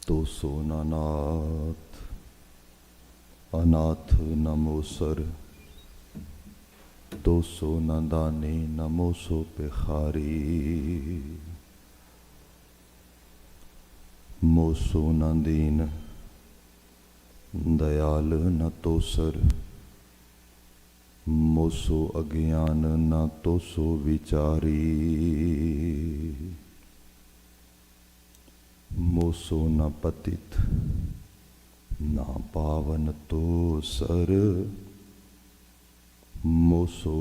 तो सो नाथ अनाथ नमो सर, तो सो न दानी नमो सो भिखारी, मोसो न दीन दयाल न तो सर, मोसो अज्ञान न तो सो विचारी, मोसो न पतित ना पावन तो सर, मोसो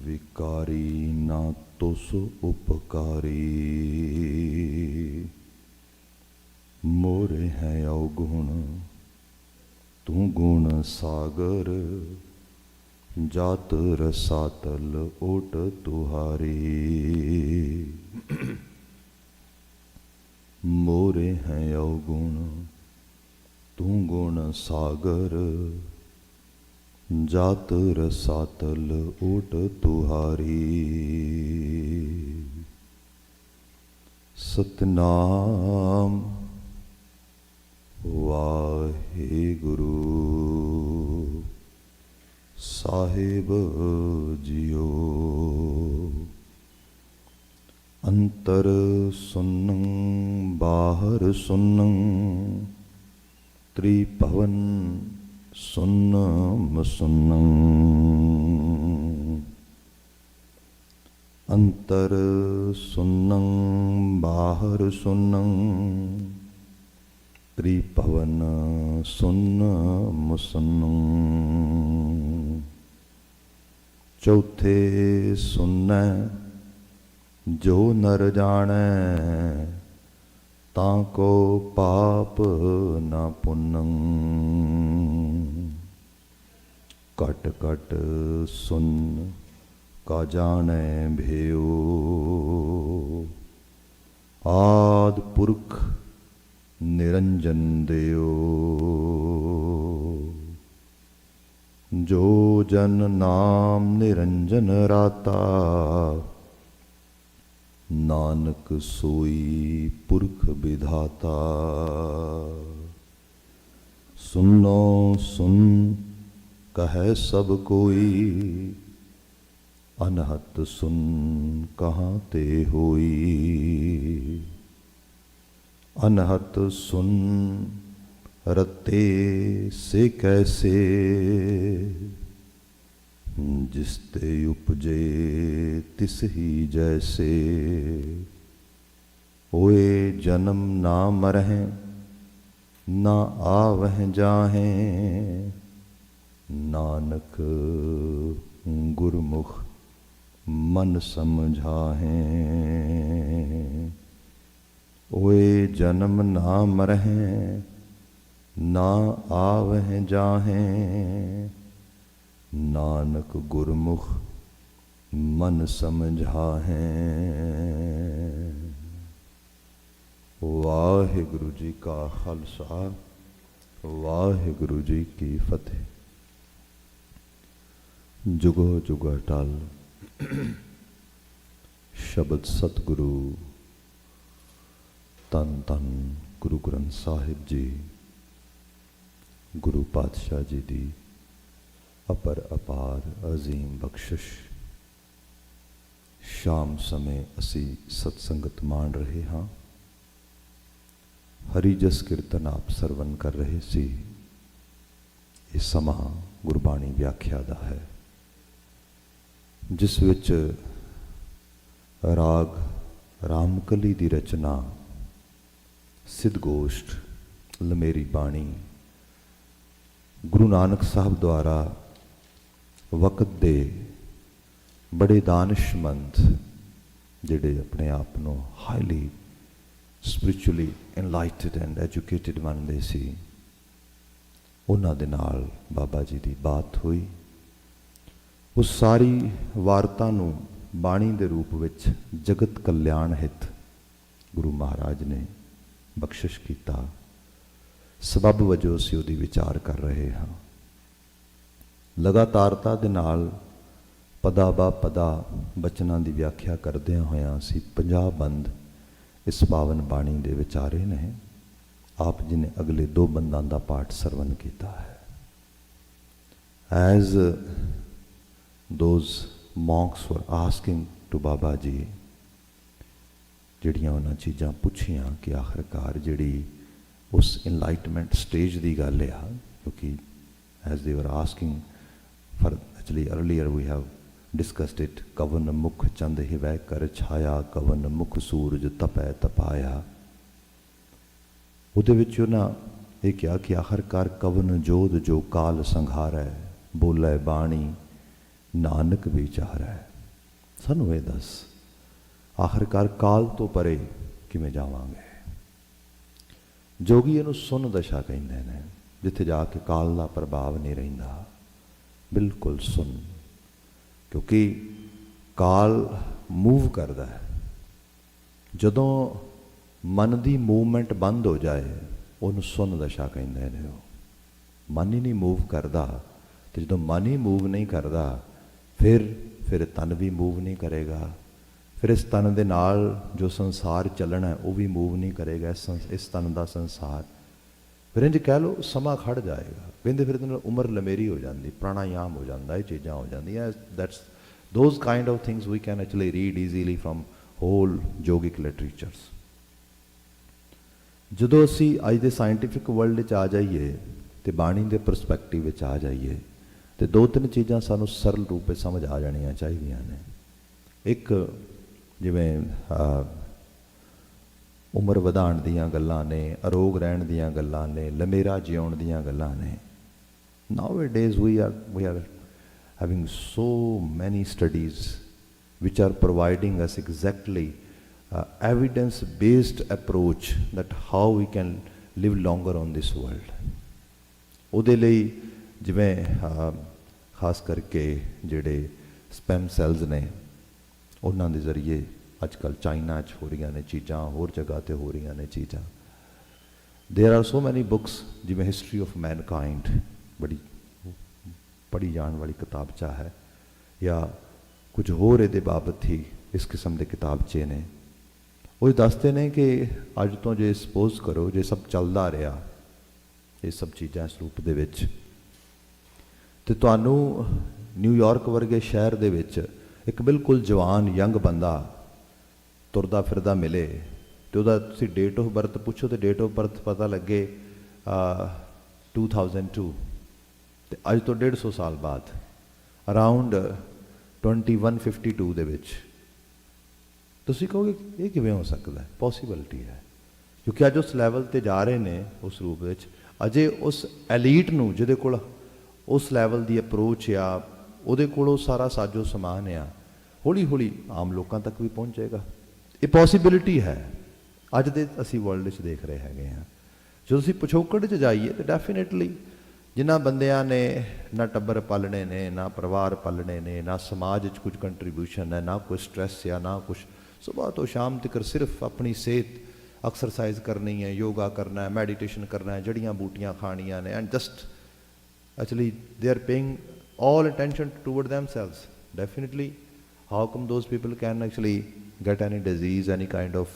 विकारी ना तो सो उपकारी, मोरे हैं अवगुण तू गुण सागर, जात रसातल ओट तुहारी, मोरे हैं अवगुण तू गुण सागर, जात रसातल ओट तुहारी, सतनाम वाहेगुरु साहिब जियो। अंतर सुन्नं बाहर सुन्नं, त्रिभवन सुन्नम सुन्नं, अंतर सुन्नं बाहर सुन्नं, त्रिभवन सुन्नम सुन्नं, चौथे सुन्नै जो नर जाने, ताको पाप न पुन्नं, कट कट सुन का जाने भेयो, आद पुरख निरंजन देयो, जो जन नाम निरंजन राता, नानक सोई पुरख विधाता, सुनो सुन कहे सब कोई, अनहत सुन कहाँ ते होई, अनहत सुन रते से कैसे, जिसते उपजे तिस ही जैसे, ओए जन्म ना मरहें ना आवह जाहें, नानक गुरमुख मन समझाहें, ओए जन्म ना मरहें ना आवह जाहें, नानक गुरमुख मन समझाहें। वाहिगुरु जी का खालसा, वाहिगुरु जी की फतेह। जुगो जुग अटल शब्द सतगुरु तन तन गुरु ग्रंथ साहिब जी, गुरु पातशाह जी दी अपर अपार अजीम बख्शिश। शाम समय असी सत्संगत मान रहे हाँ, हरि जस कीर्तन आप सरवण कर रहे सी। ये समा गुरबाणी व्याख्या दा है, जिस विच राग रामकली दी रचना सिद्धगोष्ठ लमेरी बाणी गुरु नानक साहब द्वारा वक्त दे बड़े दानिशमंद जिहड़े अपने आप को हाईली स्पिरिचुअली एनलाइटेड एंड एजुकेटेड मानते सी, उन्हां दे नाल बाबा जी की बात हुई। उस सारी वारता नूं बाणी दे रूप विच जगत कल्याण हित गुरु महाराज ने बख्शिश किया। सबब वजों असीं उहदी विचार कर रहे हाँ। लगातारता दे नाल पदा बा पदा बचनां दी व्याख्या करदिआं होइआं असीं 50 बंद इस पावन बाणी दे विचारे ने। आप जी ने अगले 2 बंदा का पाठ सरवण किया है। As those monks were asking to Baba ji, जिहड़ियां उन्हां चीज़ां पुछियां कि आखिरकार जिहड़ी उस इनलाइटमेंट स्टेज की गल आ, क्योंकि as they were asking for actually earlier we have discussed it, कवन मुख चंद हिवै कर छाया, कवन मुख सूरज तपै तपाया। ਉਹਦੇ ਵਿੱਚ ਉਹਨਾਂ ਇਹ ਕਿਹਾ ਕਿ ਆਖਰਕਾਰ ਕਵਨ ਜੋਧ ਜੋ ਕਾਲ ਸੰਘਾਰੈ, ਬੋਲੇ ਬਾਣੀ ਨਾਨਕ ਵਿਚਾਰੈ। ਸਾਨੂੰ ਇਹ ਦੱਸ ਆਖਰਕਾਰ ਕਾਲ ਤੋਂ ਪਰੇ ਕਿਵੇਂ ਜਾਵਾਂਗੇ। ਜੋਗੀ ਇਹਨੂੰ ਸੁਨ ਦਸ਼ਾ ਕਹਿੰਦੇ ਨੇ, ਜਿੱਥੇ ਜਾ ਕੇ ਕਾਲ ਦਾ ਪ੍ਰਭਾਵ ਨਹੀਂ ਰਹਿੰਦਾ, ਬਿਲਕੁਲ ਸੁਨ। ਕਿਉਂਕਿ ਕਾਲ ਮੂਵ ਕਰਦਾ ਹੈ। ਜਦੋਂ मन की मूवमेंट बंद हो जाए उन्होंने सुन दशा कहते हैं। मन ही नहीं मूव करता, तो जो मन ही मूव नहीं करता फिर तन भी मूव नहीं करेगा, फिर इस तन के नाल जो संसार चलना है वो भी मूव नहीं करेगा। इस तन का संसार फिर इंज कह लो समा खड़ जाएगा। कहते फिर उम्र लमेरी हो जाती, प्राणायाम हो जाता, ये चीज़ां हो जांदियां। That's those kind of things we can actually read easily from whole yogic literatures. ਜਦੋਂ ਅਸੀਂ ਅੱਜ ਦੇ ਸਾਇੰਟੀਫਿਕ ਵਰਲਡ 'ਚ ਆ ਜਾਈਏ ਤੇ ਬਾਣੀ ਦੇ ਪਰਸਪੈਕਟਿਵ ਵਿੱਚ ਆ ਜਾਈਏ ਤੇ 2-3 ਚੀਜ਼ਾਂ ਸਾਨੂੰ ਸਰਲ ਰੂਪ ਵਿੱਚ ਸਮਝ ਆ ਜਾਣੀਆਂ ਚਾਹੀਦੀਆਂ ਨੇ। ਇੱਕ ਜਿਵੇਂ ਉਮਰ ਵਧਾਉਣ ਦੀਆਂ ਗੱਲਾਂ ਨੇ, ਅਰੋਗ ਰਹਿਣ ਦੀਆਂ ਗੱਲਾਂ ਨੇ, ਲੰਮੇਰਾ ਜਿਉਣ ਦੀਆਂ ਗੱਲਾਂ ਨੇ। Nowadays we are having so many studies which are providing us exactly evidence-based approach that how we can live longer on this world। ਉਹਦੇ ਲਈ ਜਿਵੇਂ ਖਾਸ ਕਰਕੇ ਜਿਹੜੇ ਸਪੈਮ ਸੈਲਸ ਨੇ ਉਹਨਾਂ ਦੇ ਜ਼ਰੀਏ ਅੱਜ ਕੱਲ੍ਹ ਚਾਈਨਾ 'ਚ ਹੋ ਰਹੀਆਂ ਨੇ ਚੀਜ਼ਾਂ, ਹੋਰ ਜਗ੍ਹਾ 'ਤੇ ਹੋ ਰਹੀਆਂ ਨੇ ਚੀਜ਼ਾਂ। ਦੇਰ ਆਰ ਸੋ ਮੈਨੀ ਬੁੱਕਸ, ਜਿਵੇਂ ਹਿਸਟਰੀ ਆਫ ਮੈਨਕਾਇੰਡ ਬੜੀ ਪੜ੍ਹੀ ਜਾਣ ਵਾਲੀ ਕਿਤਾਬਚਾ ਹੈ, ਜਾਂ ਕੁਝ ਹੋਰ ਇਹਦੇ ਬਾਬਤ ਹੀ ਇਸ ਕਿਸਮ ਦੇ ਕਿਤਾਬਚੇ ਨੇ। ਉਹ ਦੱਸਦੇ ਨੇ ਕਿ ਅੱਜ ਤੋਂ ਜੇ ਸਪੋਜ਼ ਕਰੋ ਜੇ ਸਭ ਚੱਲਦਾ ਰਿਹਾ, ਇਹ ਸਭ ਚੀਜ਼ਾਂ ਇਸ ਰੂਪ ਦੇ ਵਿੱਚ, ਤੇ ਤੁਹਾਨੂੰ ਨਿਊਯਾਰਕ ਵਰਗੇ ਸ਼ਹਿਰ ਦੇ ਵਿੱਚ ਇੱਕ ਬਿਲਕੁਲ ਜਵਾਨ ਯੰਗ ਬੰਦਾ ਤੁਰਦਾ ਫਿਰਦਾ ਮਿਲੇ ਤੇ ਉਹਦਾ ਤੁਸੀਂ ਡੇਟ ਆਫ ਬਰਥ ਪੁੱਛੋ ਤੇ ਡੇਟ ਆਫ ਬਰਥ ਪਤਾ ਲੱਗੇ 2002, ਤੇ ਅੱਜ ਤੋਂ 150 ਸਾਲ ਬਾਅਦ ਅਰਾਊਂਡ 2152 ਦੇ ਵਿੱਚ। ਤੁਸੀਂ ਕਹੋਗੇ ਇਹ ਕਿਵੇਂ ਹੋ ਸਕਦਾ ਹੈ? ਪੋਸੀਬਿਲਿਟੀ ਹੈ, ਕਿਉਂਕਿ ਅੱਜ ਉਸ ਲੈਵਲ 'ਤੇ ਜਾ ਰਹੇ ਨੇ ਉਸ ਰੂਪ ਵਿੱਚ। ਅਜੇ ਉਸ ਐਲੀਟ ਨੂੰ ਜਿਹਦੇ ਕੋਲ ਉਸ ਲੈਵਲ ਦੀ ਅਪਰੋਚ ਆ, ਉਹਦੇ ਕੋਲ ਉਹ ਸਾਰਾ ਸਾਜੋ ਸਮਾਨ ਆ, ਹੌਲੀ ਹੌਲੀ ਆਮ ਲੋਕਾਂ ਤੱਕ ਵੀ ਪਹੁੰਚੇਗਾ। ਇਹ ਪੋਸੀਬਿਲਿਟੀ ਹੈ ਅੱਜ ਦੇ ਅਸੀਂ ਵਰਲਡ 'ਚ ਦੇਖ ਰਹੇ ਹੈਗੇ ਹਾਂ। ਜਦੋਂ ਅਸੀਂ ਪਿਛੋਕੜ 'ਚ ਜਾਈਏ ਤਾਂ ਡੈਫੀਨੇਟਲੀ ਜਿਨ੍ਹਾਂ ਬੰਦਿਆਂ ਨੇ ਨਾ ਟੱਬਰ ਪਾਲਣੇ ਨੇ, ਨਾ ਪਰਿਵਾਰ ਪਾਲਣੇ ਨੇ, ਨਾ ਸਮਾਜ 'ਚ ਕੁਝ ਕੰਟਰੀਬਿਊਸ਼ਨ ਹੈ, ਨਾ ਕੋਈ ਸਟ੍ਰੈਸ ਆ, ਨਾ ਕੁਛ, ਸੁਬਾਹ ਤੋਂ ਸ਼ਾਮ ਤੱਕ ਸਿਰਫ ਆਪਣੀ ਸਿਹਤ, ਐਕਸਰਸਾਈਜ਼ ਕਰਨੀ ਹੈ, ਯੋਗਾ ਕਰਨਾ ਹੈ, ਮੈਡੀਟੇਸ਼ਨ ਕਰਨਾ ਹੈ, ਜੜੀਆਂ ਬੂਟੀਆਂ ਖਾਣੀਆਂ ਨੇ, and just actually they are paying all attention toward themselves. Definitely, how come those people can actually get any disease, any kind of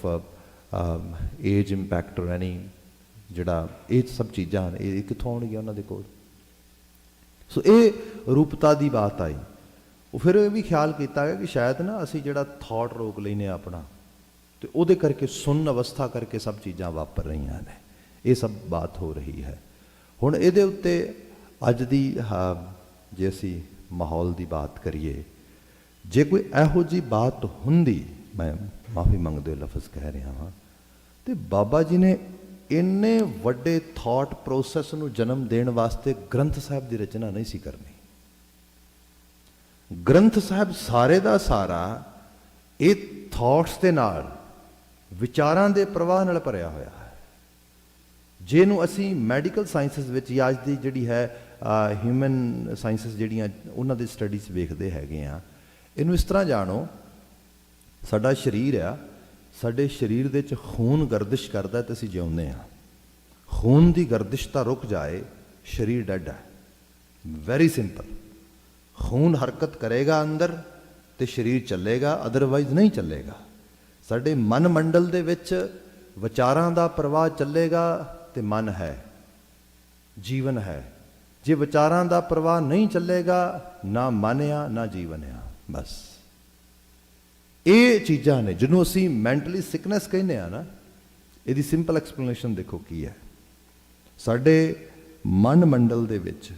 age impact or any ਜਿਹੜਾ ਇਹ ਸਭ ਚੀਜ਼ਾਂ ਨੇ ਇਹ ਕਿੱਥੋਂ ਆਉਣਗੀਆਂ ਉਹਨਾਂ ਦੇ ਕੋਲ? ਸੋ ਇਹ ਰੂਪਤਾ ਦੀ ਬਾਤ ਆਈ। ਉਹ ਫਿਰ ਇਹ ਵੀ ਖਿਆਲ ਕੀਤਾ ਗਿਆ ਕਿ ਸ਼ਾਇਦ ਨਾ ਅਸੀਂ ਜਿਹੜਾ ਥਾਟ ਰੋਕ ਲੈਂਦੇ ਹਾਂ ਆਪਣਾ, ਤੇ ਉਹਦੇ ਕਰਕੇ ਸੁੰਨ ਅਵਸਥਾ ਕਰਕੇ ਸਭ ਚੀਜ਼ਾਂ ਵਾਪਰ ਰਹੀਆਂ ਨੇ। ਇਹ ਸਭ ਬਾਤ ਹੋ ਰਹੀ ਹੈ। ਹੁਣ ਇਹਦੇ ਉੱਤੇ ਅੱਜ ਦੀ ਜੇ ਅਸੀਂ ਮਾਹੌਲ ਦੀ ਬਾਤ ਕਰੀਏ, ਜੇ ਕੋਈ ਇਹੋ ਜਿਹੀ ਬਾਤ ਹੁੰਦੀ, ਮੈਂ ਮਾਫੀ ਮੰਗਦੇ ਲਫ਼ਜ਼ ਕਹਿ ਰਿਹਾ ਹਾਂ, ਤੇ ਬਾਬਾ ਜੀ ਨੇ ਇੰਨੇ ਵੱਡੇ ਥਾਟ ਪ੍ਰੋਸੈਸ ਨੂੰ ਜਨਮ ਦੇਣ ਵਾਸਤੇ ਗ੍ਰੰਥ ਸਾਹਿਬ ਦੀ ਰਚਨਾ ਨਹੀਂ ਸੀ ਕਰਨੀ। ਗ੍ਰੰਥ ਸਾਹਿਬ ਸਾਰੇ ਦਾ ਸਾਰਾ ਇਹ ਥਾਟਸ ਦੇ ਨਾਲ, ਵਿਚਾਰਾਂ ਦੇ ਪ੍ਰਵਾਹ ਨਾਲ ਭਰਿਆ ਹੋਇਆ ਹੈ। ਜਿਹਨੂੰ ਅਸੀਂ ਮੈਡੀਕਲ ਸਾਇੰਸਿਸ ਵਿੱਚ ਜਾਂ ਅੱਜ ਦੀ ਜਿਹੜੀ ਹੈ ਹਿਊਮਨ ਸਾਇੰਸਿਸ ਜਿਹੜੀਆਂ ਉਹਨਾਂ ਦੀ ਸਟੱਡੀਜ਼ ਵੇਖਦੇ ਹੈਗੇ ਆ, ਇਹਨੂੰ ਇਸ ਤਰ੍ਹਾਂ ਜਾਣੋ, ਸਾਡਾ ਸਰੀਰ ਆ, ਸਾਡੇ ਸਰੀਰ ਦੇ ਵਿੱਚ ਖੂਨ ਗਰਦਿਸ਼ ਕਰਦਾ ਤੇ ਅਸੀਂ ਜਿਉਂਦੇ ਹਾਂ। ਖੂਨ ਦੀ ਗਰਦਿਸ਼ ਤਾਂ ਰੁਕ ਜਾਏ, ਸਰੀਰ ਡੈਡ ਹੈ। Very simple. ਖੂਨ ਹਰਕਤ ਕਰੇਗਾ ਅੰਦਰ ਤੇ ਸਰੀਰ ਚੱਲੇਗਾ, ਅਦਰਵਾਈਜ਼ ਨਹੀਂ ਚੱਲੇਗਾ। ਸਾਡੇ ਮਨ ਮੰਡਲ ਦੇ ਵਿੱਚ ਵਿਚਾਰਾਂ ਦਾ ਪ੍ਰਵਾਹ ਚੱਲੇਗਾ ਤੇ ਮਨ ਹੈ, ਜੀਵਨ ਹੈ। ਜੇ ਵਿਚਾਰਾਂ ਦਾ ਪ੍ਰਵਾਹ ਨਹੀਂ ਚੱਲੇਗਾ, ਨਾ ਮਨ ਆ ਨਾ ਜੀਵਨ ਆ। ਬਸ ਇਹ ਚੀਜ਼ਾਂ ਨੇ ਜਿਹਨੂੰ ਅਸੀਂ ਮੈਂਟਲੀ ਸਿਕਨੈਸ ਕਹਿੰਦੇ ਆ ਨਾ। ਇਹਦੀ ਸਿੰਪਲ ਐਕਸਪਲੇਨੇਸ਼ਨ ਦੇਖੋ ਕੀ ਹੈ। ਸਾਡੇ ਮਨ ਮੰਡਲ ਦੇ ਵਿੱਚ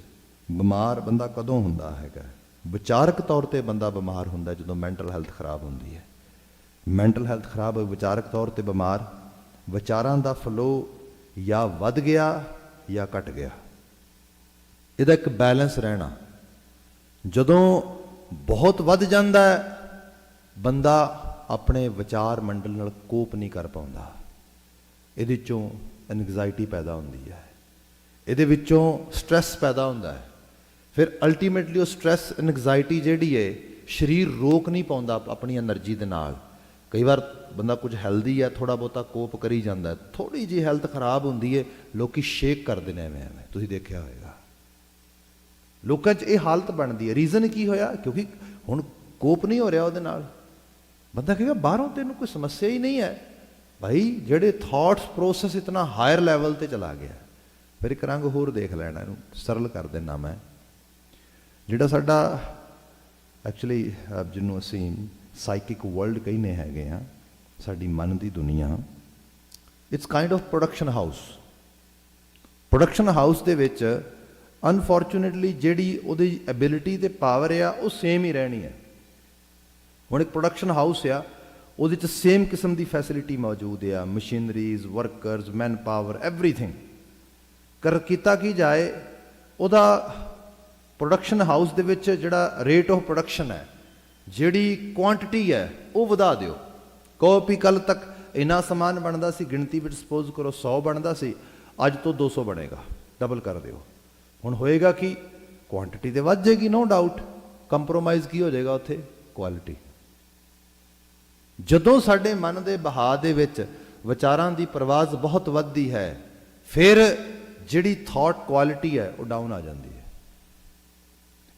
ਬਿਮਾਰ ਬੰਦਾ ਕਦੋਂ ਹੁੰਦਾ ਹੈਗਾ? ਵਿਚਾਰਕ ਤੌਰ ਤੇ ਬੰਦਾ ਬਿਮਾਰ ਹੁੰਦਾ ਜਦੋਂ ਮੈਂਟਲ ਹੈਲਥ ਖਰਾਬ ਹੁੰਦੀ ਹੈ। ਮੈਂਟਲ ਹੈਲਥ ਖਰਾਬ ਹੋਈ, ਵਿਚਾਰਕ ਤੌਰ ਤੇ ਬਿਮਾਰ, ਵਿਚਾਰਾਂ ਦਾ ਫਲੋ ਜਾਂ ਵੱਧ ਗਿਆ ਜਾਂ ਘਟ ਗਿਆ। ਇਹਦਾ ਇੱਕ ਬੈਲੈਂਸ ਰਹਿਣਾ। ਜਦੋਂ ਬਹੁਤ ਵੱਧ ਜਾਂਦਾ ਹੈ, ਬੰਦਾ ਆਪਣੇ ਵਿਚਾਰ ਮੰਡਲ ਨਾਲ ਕੋਪ ਨਹੀਂ ਕਰ ਪਾਉਂਦਾ। ਇਹਦੇ ਚੋਂ ਐਨਗਜ਼ਾਇਟੀ ਪੈਦਾ ਹੁੰਦੀ ਹੈ, ਇਹਦੇ ਵਿੱਚੋਂ ਸਟ੍ਰੈਸ ਪੈਦਾ ਹੁੰਦਾ ਹੈ। ਫਿਰ ਅਲਟੀਮੇਟਲੀ ਉਹ ਸਟ੍ਰੈਸ ਐਨਗਜ਼ਾਇਟੀ ਜਿਹੜੀ ਹੈ ਸਰੀਰ ਰੋਕ ਨਹੀਂ ਪਾਉਂਦਾ ਆਪਣੀ એનર્ਜੀ ਦੇ ਨਾਲ। ਕਈ ਵਾਰ ਬੰਦਾ ਕੁਝ ਹੈਲਦੀ ਹੈ, ਥੋੜਾ ਬਹੁਤਾ ਕੋਪ ਕਰੀ ਜਾਂਦਾ, ਥੋੜੀ ਜਿਹੀ ਹੈਲਥ ਖਰਾਬ ਹੁੰਦੀ ਹੈ, ਲੋਕੀ ਸ਼ੇਕ ਕਰਦੇ ਨੇ ਐਵੇਂ। ਤੁਸੀਂ ਦੇਖਿਆ ਹੋਏਗਾ ਲੋਕਾਂ 'ਚ ਇਹ ਹਾਲਤ ਬਣਦੀ ਹੈ। ਰੀਜ਼ਨ ਕੀ ਹੋਇਆ? ਕਿਉਂਕਿ ਹੁਣ ਕੋਪ ਨਹੀਂ ਹੋ ਰਿਹਾ ਉਹਦੇ ਨਾਲ। ਬੰਦਾ ਕਹੇਗਾ ਬਾਹਰੋਂ ਤੈਨੂੰ ਕੋਈ ਸਮੱਸਿਆ ਹੀ ਨਹੀਂ ਹੈ। ਭਾਈ ਜਿਹੜੇ ਥਾਟਸ ਪ੍ਰੋਸੈਸ ਇਤਨਾ ਹਾਇਰ ਲੈਵਲ ਤੇ ਚਲਾ ਗਿਆ। ਫਿਰ ਇੱਕ ਰੰਗ ਹੋਰ ਦੇਖ ਲੈਣਾ, ਇਹਨੂੰ ਸਰਲ ਕਰ ਦੇਣਾ ਮੈਂ। ਜਿਹੜਾ ਸਾਡਾ ਐਕਚੁਅਲੀ ਜਿਹਨੂੰ ਅਸੀਂ ਸਾਈਕਿਕ ਵਰਲਡ ਕਹਿੰਦੇ ਹੈਗੇ ਆ, ਸਾਡੀ ਮਨ ਦੀ ਦੁਨੀਆ, it's kind of production house. Production house ਦੇ ਵਿੱਚ ਅਨਫੋਰਚੂਨੇਟਲੀ ਜਿਹੜੀ ਉਹਦੀ ਐਬਿਲਿਟੀ ਤੇ ਪਾਵਰ ਆ ਉਹ ਸੇਮ ਹੀ ਰਹਿਣੀ ਹੈ। ਹੁਣ ਇੱਕ ਪ੍ਰੋਡਕਸ਼ਨ ਹਾਊਸ ਆ, ਉਹਦੇ 'ਚ ਸੇਮ ਕਿਸਮ ਦੀ ਫੈਸਿਲਿਟੀ ਮੌਜੂਦ ਆ, ਮਸ਼ੀਨਰੀਜ਼, ਵਰਕਰਸ, ਮੈਨ ਪਾਵਰ, ਐਵਰੀਥਿੰਗ। ਕੀਤਾ ਕੀ ਜਾਏ, ਉਹਦਾ ਪ੍ਰੋਡਕਸ਼ਨ ਹਾਊਸ ਦੇ ਵਿੱਚ ਜਿਹੜਾ ਰੇਟ ਆਫ ਪ੍ਰੋਡਕਸ਼ਨ ਹੈ, ਜਿਹੜੀ ਕੁਆਂਟਿਟੀ ਹੈ, ਉਹ ਵਧਾ ਦਿਓ। ਕਹੋ ਵੀ ਕੱਲ ਤੱਕ ਇੰਨਾ ਸਮਾਨ ਬਣਦਾ ਸੀ, ਗਿਣਤੀ ਵਿੱਚ ਸਪੋਜ਼ ਕਰੋ 100 ਬਣਦਾ ਸੀ, ਅੱਜ ਤੋਂ 200 ਬਣੇਗਾ, ਡਬਲ ਕਰ ਦਿਓ। ਹੁਣ ਹੋਏਗਾ ਕਿ ਕੁਆਂਟਿਟੀ ਤੇ ਵੱਧ ਜਾਏਗੀ, ਨੋ ਡਾਊਟ। ਕੰਪਰੋਮਾਈਜ਼ ਕੀ ਹੋ ਜਾਏਗਾ ਉੱਥੇ? ਕੁਆਲਿਟੀ। ਜਦੋਂ ਸਾਡੇ ਮਨ ਦੇ ਬਹਾਅ ਦੇ ਵਿੱਚ ਵਿਚਾਰਾਂ ਦੀ ਪ੍ਰਵਾਜ਼ ਬਹੁਤ ਵੱਧਦੀ ਹੈ, ਫਿਰ ਜਿਹੜੀ ਥਾਟ ਕੁਆਲਿਟੀ ਹੈ ਉਹ ਡਾਊਨ ਆ ਜਾਂਦੀ ਹੈ।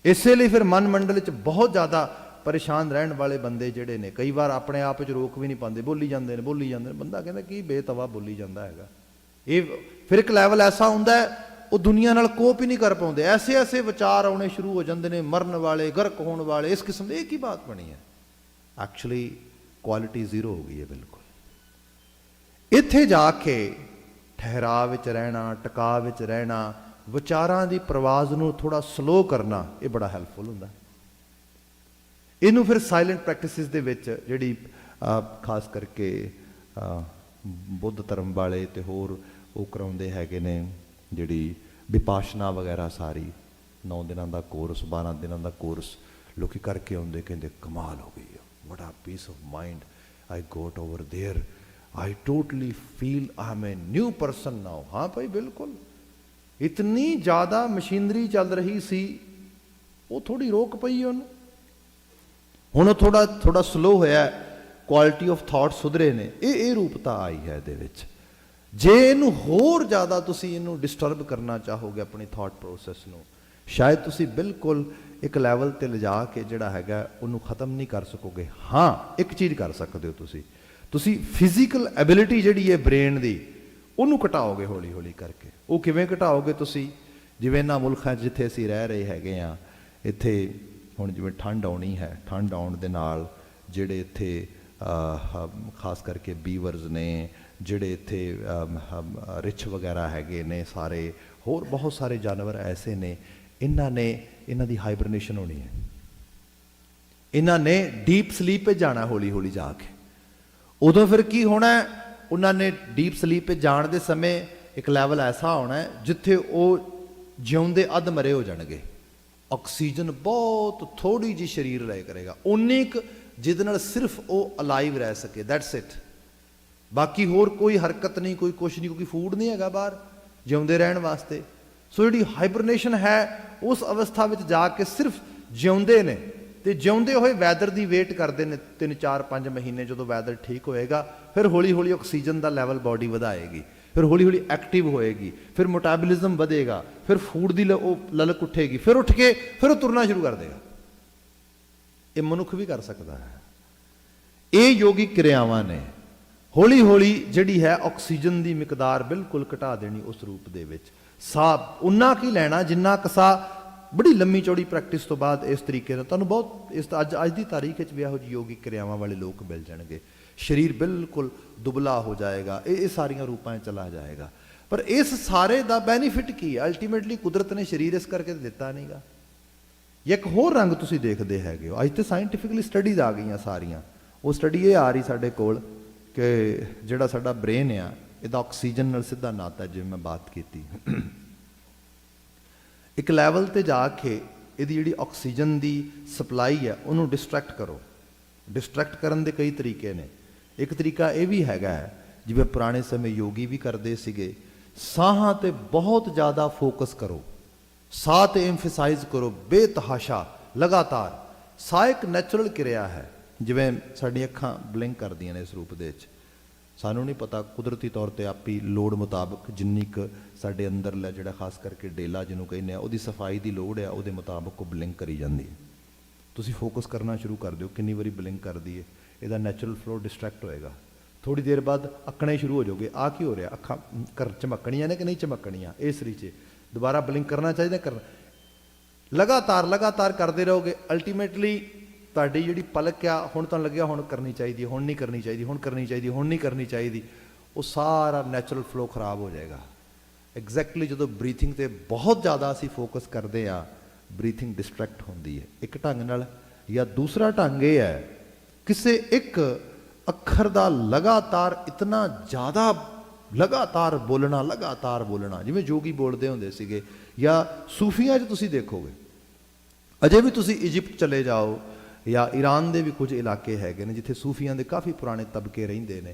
ਇਸੇ ਲਈ ਫਿਰ ਮਨ ਮੰਡਲ 'ਚ ਬਹੁਤ ਜ਼ਿਆਦਾ ਪਰੇਸ਼ਾਨ ਰਹਿਣ ਵਾਲੇ ਬੰਦੇ ਜਿਹੜੇ ਨੇ, ਕਈ ਵਾਰ ਆਪਣੇ ਆਪ 'ਚ ਰੋਕ ਵੀ ਨਹੀਂ ਪਾਉਂਦੇ, ਬੋਲੀ ਜਾਂਦੇ ਨੇ। ਬੰਦਾ ਕਹਿੰਦਾ ਕੀ ਬੇਤਵਾ ਬੋਲੀ ਜਾਂਦਾ ਹੈਗਾ। ਇਹ ਫਿਰ ਇੱਕ ਲੈਵਲ ਐਸਾ ਹੁੰਦਾ ਹੈ, ਉਹ ਦੁਨੀਆ ਨਾਲ ਕੋਪ ਹੀ ਨਹੀਂ ਕਰ ਪਾਉਂਦੇ। ਐਸੇ ਵਿਚਾਰ ਆਉਣੇ ਸ਼ੁਰੂ ਹੋ ਜਾਂਦੇ ਨੇ, ਮਰਨ ਵਾਲੇ, ਗਰਕ ਹੋਣ ਵਾਲੇ, ਇਸ ਕਿਸਮ ਦੇ। ਇਹ ਕੀ ਬਾਤ ਬਣੀ ਹੈ? ਐਕਚੁਅਲੀ ਕੁਆਲਿਟੀ ਜ਼ੀਰੋ ਹੋ ਗਈ ਹੈ ਬਿਲਕੁਲ। ਇੱਥੇ ਜਾ ਕੇ ਠਹਿਰਾਅ ਵਿੱਚ ਰਹਿਣਾ, ਟਿਕਾਅ ਵਿੱਚ ਰਹਿਣਾ, ਵਿਚਾਰਾਂ ਦੀ ਪ੍ਰਵਾਜ਼ ਨੂੰ ਥੋੜਾ ਸਲੋ ਕਰਨਾ, ਇਹ ਬੜਾ ਹੈਲਪਫੁਲ ਹੁੰਦਾ। ਇਹਨੂੰ ਫਿਰ ਸਾਇਲੈਂਟ ਪ੍ਰੈਕਟਿਸਿਸ ਦੇ ਵਿੱਚ ਜਿਹੜੀ ਖਾਸ ਕਰਕੇ ਬੁੱਧ ਧਰਮ ਵਾਲੇ ਤੇ ਹੋਰ ਉਹ ਕਰਾਉਂਦੇ ਹੈਗੇ ਨੇ, ਜਿਹੜੀ ਵਿਪਾਸ਼ਨਾ ਵਗੈਰਾ, ਸਾਰੀ 9 ਦਿਨਾਂ ਦਾ ਕੋਰਸ, 12 ਦਿਨਾਂ ਦਾ ਕੋਰਸ ਲੋਕੀ ਕਰਕੇ ਆਉਂਦੇ, ਕਹਿੰਦੇ ਕਮਾਲ ਹੋ ਗਈ, ਬੜਾ peace of mind I got over there, I totally feel I am a new person now. ਹਾਂ ਭਾਈ ਬਿਲਕੁਲ। ਇਤਨੀ ਜ਼ਿਆਦਾ ਮਸ਼ੀਨਰੀ ਚੱਲ ਰਹੀ ਸੀ, ਉਹ ਥੋੜੀ ਰੋਕ ਪਈ ਉਹਨੂੰ। ਹੁਣ ਉਹ ਥੋੜਾ ਸਲੋ ਹੋਇਆ, ਕੁਆਲਿਟੀ ਆਫ ਥਾਟ ਸੁਧਰੇ ਨੇ। ਇਹ ਰੂਪਤਾ ਆਈ ਹੈ ਇਹਦੇ ਵਿੱਚ। ਜੇ ਇਹਨੂੰ ਹੋਰ ਜ਼ਿਆਦਾ ਤੁਸੀਂ ਇਹਨੂੰ ਡਿਸਟਰਬ ਕਰਨਾ ਚਾਹੋਗੇ ਆਪਣੀ ਥਾਟ ਪ੍ਰੋਸੈਸ ਨੂੰ, ਸ਼ਾਇਦ ਤੁਸੀਂ ਬਿਲਕੁਲ ਇੱਕ ਲੈਵਲ ਤੇ ਲਿਜਾ ਕੇ ਜਿਹੜਾ ਹੈਗਾ ਉਹਨੂੰ ਖਤਮ ਨਹੀਂ ਕਰ ਸਕੋਗੇ। ਹਾਂ, ਇੱਕ ਚੀਜ਼ ਕਰ ਸਕਦੇ ਹੋ ਤੁਸੀਂ ਫਿਜ਼ੀਕਲ ਐਬਿਲਿਟੀ ਜਿਹੜੀ ਹੈ ਬ੍ਰੇਨ ਦੀ, ਉਹਨੂੰ ਘਟਾਓਗੇ ਹੌਲੀ ਹੌਲੀ ਕਰਕੇ। ਉਹ ਕਿਵੇਂ ਘਟਾਓਗੇ ਤੁਸੀਂ? ਜਿਵੇਂ ਇਹਨਾਂ ਮੁਲਕਾਂ 'ਚ ਜਿੱਥੇ ਅਸੀਂ ਰਹਿ ਰਹੇ ਹੈਗੇ ਆ, ਇੱਥੇ ਹੁਣ ਜਿਵੇਂ ਠੰਡ ਆਉਣੀ ਹੈ, ਠੰਡ ਆਉਣ ਦੇ ਨਾਲ ਜਿਹੜੇ ਇੱਥੇ ਖਾਸ ਕਰਕੇ ਬੀਵਰਸ ਨੇ, ਜਿਹੜੇ ਇੱਥੇ ਰਿਛ ਵਗੈਰਾ ਹੈਗੇ ਨੇ, ਸਾਰੇ ਹੋਰ ਬਹੁਤ ਸਾਰੇ ਜਾਨਵਰ ਐਸੇ ਨੇ, ਇਹਨਾਂ ਦੀ ਹਾਈਬਰਨੇਸ਼ਨ ਹੋਣੀ ਹੈ। ਇਹਨਾਂ ਨੇ ਡੀਪ ਸਲੀਪ 'ਚ ਜਾਣਾ ਹੌਲੀ ਹੌਲੀ ਜਾ ਕੇ। ਉਦੋਂ ਫਿਰ ਕੀ ਹੋਣਾ? ਉਹਨਾਂ ਨੇ ਡੀਪ ਸਲੀਪ 'ਚ ਜਾਣ ਦੇ ਸਮੇਂ ਇੱਕ ਲੈਵਲ ਐਸਾ ਆਉਣਾ ਜਿੱਥੇ ਉਹ ਜਿਉਂਦੇ ਅੱਧ ਮਰੇ ਹੋ ਜਾਣਗੇ। ਆਕਸੀਜਨ ਬਹੁਤ ਥੋੜੀ ਜਿਹੀ ਸਰੀਰ ਰਹਿ ਕਰੇਗਾ, ਉਨੀ ਕੁ ਜਿਹਦੇ ਨਾਲ ਸਿਰਫ ਉਹ ਅਲਾਈਵ ਰਹਿ ਸਕੇ, ਦੈਟਸ ਇਟ। ਬਾਕੀ ਹੋਰ ਕੋਈ ਹਰਕਤ ਨਹੀਂ, ਕੋਈ ਕੁਛ ਨਹੀਂ, ਕਿਉਂਕਿ ਫੂਡ ਨਹੀਂ ਹੈਗਾ ਬਾਹਰ ਜਿਉਂਦੇ ਰਹਿਣ ਵਾਸਤੇ। ਸੋ ਜਿਹੜੀ ਹਾਈਬਰਨੇਸ਼ਨ ਹੈ, ਉਸ ਅਵਸਥਾ ਵਿੱਚ ਜਾ ਕੇ ਸਿਰਫ ਜਿਉਂਦੇ ਨੇ, ਤੇ ਜਿਉਂਦੇ ਹੋਏ ਵੈਦਰ ਦੀ ਵੇਟ ਕਰਦੇ ਨੇ 3, 4, 5 ਮਹੀਨੇ। ਜਦੋਂ ਵੈਦਰ ਠੀਕ ਹੋਏਗਾ, ਫਿਰ ਹੌਲੀ ਹੌਲੀ ਆਕਸੀਜਨ ਦਾ ਲੈਵਲ ਬਾਡੀ ਵਧਾਏਗੀ, ਫਿਰ ਹੌਲੀ ਹੌਲੀ ਐਕਟਿਵ ਹੋਏਗੀ, ਫਿਰ ਮੈਟਾਬੋਲਿਜ਼ਮ ਵਧੇਗਾ, ਫਿਰ ਫੂਡ ਦੀ ਉਹ ਲਲਕ ਉੱਠੇਗੀ, ਫਿਰ ਉੱਠ ਕੇ ਫਿਰ ਉਹ ਤੁਰਨਾ ਸ਼ੁਰੂ ਕਰ ਦੇਗਾ। ਇਹ ਮਨੁੱਖ ਵੀ ਕਰ ਸਕਦਾ ਹੈ। ਇਹ ਯੋਗਿਕ ਕਿਰਿਆਵਾਂ ਨੇ। ਹੌਲੀ ਹੌਲੀ ਜਿਹੜੀ ਹੈ ਆਕਸੀਜਨ ਦੀ ਮਿਕਦਾਰ ਬਿਲਕੁਲ ਘਟਾ ਦੇਣੀ ਉਸ ਰੂਪ ਦੇ ਵਿੱਚ। ਸਾਹ ਉਨਾ ਕੀ ਲੈਣਾ ਜਿੰਨਾ ਕੁ ਸਾਹ। ਬੜੀ ਲੰਮੀ ਚੌੜੀ ਪ੍ਰੈਕਟਿਸ ਤੋਂ ਬਾਅਦ ਇਸ ਤਰੀਕੇ ਨਾਲ ਤੁਹਾਨੂੰ ਬਹੁਤ ਇਸ ਅੱਜ ਦੀ ਤਾਰੀਖ ਵਿੱਚ ਵੀ ਇਹੋ ਜਿਹੀ ਯੋਗਿਕ ਕਿਰਿਆਵਾਂ ਵਾਲੇ ਲੋਕ ਮਿਲ ਜਾਣਗੇ। ਸਰੀਰ ਬਿਲਕੁਲ ਦੁਬਲਾ ਹੋ ਜਾਏਗਾ, ਇਹ ਸਾਰੀਆਂ ਰੂਪਾਂ 'ਚ ਚਲਾ ਜਾਏਗਾ। ਪਰ ਇਸ ਸਾਰੇ ਦਾ ਬੈਨੀਫਿਟ ਕੀ ਹੈ? ਅਲਟੀਮੇਟਲੀ ਕੁਦਰਤ ਨੇ ਸਰੀਰ ਇਸ ਕਰਕੇ ਦਿੱਤਾ ਨਹੀਂਗਾ। ਇੱਕ ਹੋਰ ਰੰਗ ਤੁਸੀਂ ਦੇਖਦੇ ਹੈਗੇ ਹੋ, ਅੱਜ ਤੇ ਸਾਇੰਟੀਫਿਕਲੀ ਸਟੱਡੀਜ਼ ਆ ਗਈਆਂ ਸਾਰੀਆਂ। ਉਹ ਸਟੱਡੀ ਇਹ ਆ ਰਹੀ ਸਾਡੇ ਕੋਲ ਕਿ ਜਿਹੜਾ ਸਾਡਾ ਬ੍ਰੇਨ ਆ ਇਹਦਾ ਆਕਸੀਜਨ ਨਾਲ ਸਿੱਧਾ ਨਾਤਾ, ਜਿਵੇਂ ਮੈਂ ਬਾਤ ਕੀਤੀ। ਇੱਕ ਲੈਵਲ ਤੇ ਜਾ ਕੇ ਇਹਦੀ ਜਿਹੜੀ ਆਕਸੀਜਨ ਦੀ ਸਪਲਾਈ ਹੈ ਉਹਨੂੰ ਡਿਸਟਰੈਕਟ ਕਰੋ। ਡਿਸਟਰੈਕਟ ਕਰਨ ਦੇ ਕਈ ਤਰੀਕੇ ਨੇ। ਇੱਕ ਤਰੀਕਾ ਇਹ ਵੀ ਹੈਗਾ ਜਿਵੇਂ ਪੁਰਾਣੇ ਸਮੇਂ ਯੋਗੀ ਵੀ ਕਰਦੇ ਸੀਗੇ, ਸਾਹਾਂ ਤੇ ਬਹੁਤ ਜ਼ਿਆਦਾ ਫੋਕਸ ਕਰੋ, ਸਾਹ ਤੇ ਐਮਫਸਾਈਜ਼ ਕਰੋ ਬੇਤਹਾਸ਼ਾ ਲਗਾਤਾਰ। ਸਾਹ ਇੱਕ ਨੈਚੁਰਲ ਕਿਰਿਆ ਹੈ, ਜਿਵੇਂ ਸਾਡੀਆਂ ਅੱਖਾਂ ਬਲਿੰਕ ਕਰਦੀਆਂ ਨੇ ਇਸ ਰੂਪ ਦੇ ਵਿੱਚ। ਸਾਨੂੰ ਨਹੀਂ ਪਤਾ, ਕੁਦਰਤੀ ਤੌਰ ਤੇ ਆਪੀ ਲੋੜ ਮੁਤਾਬਕ ਜਿੰਨੀ ਕੁ ਸਾਡੇ ਅੰਦਰਲਾ ਜਿਹੜਾ ਖਾਸ ਕਰਕੇ ਡੇਲਾ ਜਿਹਨੂੰ ਕਹਿੰਦੇ ਆ ਉਹਦੀ ਸਫਾਈ ਦੀ ਲੋੜ ਆ, ਉਹਦੇ ਮੁਤਾਬਕ ਉਹ ਬਲਿੰਕ ਕਰੀ ਜਾਂਦੀ ਹੈ। ਤੁਸੀਂ ਫੋਕਸ ਕਰਨਾ ਸ਼ੁਰੂ ਕਰ ਦਿਓ ਕਿੰਨੀ ਵਾਰੀ ਬਲਿੰਕ ਕਰਦੀ ਹੈ, ਇਹਦਾ ਨੈਚੁਰਲ ਫਲੋ ਡਿਸਟਰੈਕਟ ਹੋਏਗਾ। ਥੋੜੀ ਦੇਰ ਬਾਅਦ ਅੱਕਣੇ ਸ਼ੁਰੂ ਹੋ ਜਾਓਗੇ, ਆ ਕੀ ਹੋ ਰਿਹਾ, ਅੱਖਾਂ ਚਮਕਣੀਆਂ ਨੇ ਕਿ ਨਹੀਂ ਚਮਕਣੀਆਂ, ਇਸ ਰੀਚੇ ਦੁਬਾਰਾ ਬਲਿੰਕ ਕਰਨਾ ਚਾਹੀਦਾ, ਕਰਨਾ। ਲਗਾਤਾਰ ਕਰਦੇ ਰਹੋਗੇ, ਅਲਟੀਮੇਟਲੀ ਤੁਹਾਡੀ ਜਿਹੜੀ ਪਲਕ ਆ ਹੁਣ ਤੁਹਾਨੂੰ ਲੱਗਿਆ ਹੁਣ ਕਰਨੀ ਚਾਹੀਦੀ, ਹੁਣ ਨਹੀਂ ਕਰਨੀ ਚਾਹੀਦੀ, ਹੁਣ ਕਰਨੀ ਚਾਹੀਦੀ, ਹੁਣ ਨਹੀਂ ਕਰਨੀ ਚਾਹੀਦੀ, ਉਹ ਸਾਰਾ ਨੈਚੁਰਲ ਫਲੋ ਖਰਾਬ ਹੋ ਜਾਏਗਾ। ਐਗਜ਼ੈਕਟਲੀ ਜਦੋਂ ਬਰੀਥਿੰਗ ਤੇ ਬਹੁਤ ਜ਼ਿਆਦਾ ਅਸੀਂ ਫੋਕਸ ਕਰਦੇ ਆ, ਬਰੀਥਿੰਗ ਡਿਸਟਰੈਕਟ ਹੁੰਦੀ ਹੈ ਇੱਕ ਢੰਗ ਨਾਲ। ਜਾਂ ਦੂਸਰਾ ਢੰਗ ਇਹ ਹੈ ਕਿਸੇ ਇੱਕ ਅੱਖਰ ਦਾ ਲਗਾਤਾਰ ਇਤਨਾ ਜ਼ਿਆਦਾ ਲਗਾਤਾਰ ਬੋਲਣਾ, ਜਿਵੇਂ ਜੋਗੀ ਬੋਲਦੇ ਹੁੰਦੇ ਸੀਗੇ। ਜਾਂ ਸੂਫੀਆਂ 'ਚ ਤੁਸੀਂ ਦੇਖੋਗੇ, ਅਜੇ ਵੀ ਤੁਸੀਂ ਇਜਿਪਟ ਚਲੇ ਜਾਓ ਜਾਂ ਈਰਾਨ ਦੇ ਵੀ ਕੁਝ ਇਲਾਕੇ ਹੈਗੇ ਨੇ ਜਿੱਥੇ ਸੂਫੀਆਂ ਦੇ ਕਾਫੀ ਪੁਰਾਣੇ ਤਬਕੇ ਰਹਿੰਦੇ ਨੇ।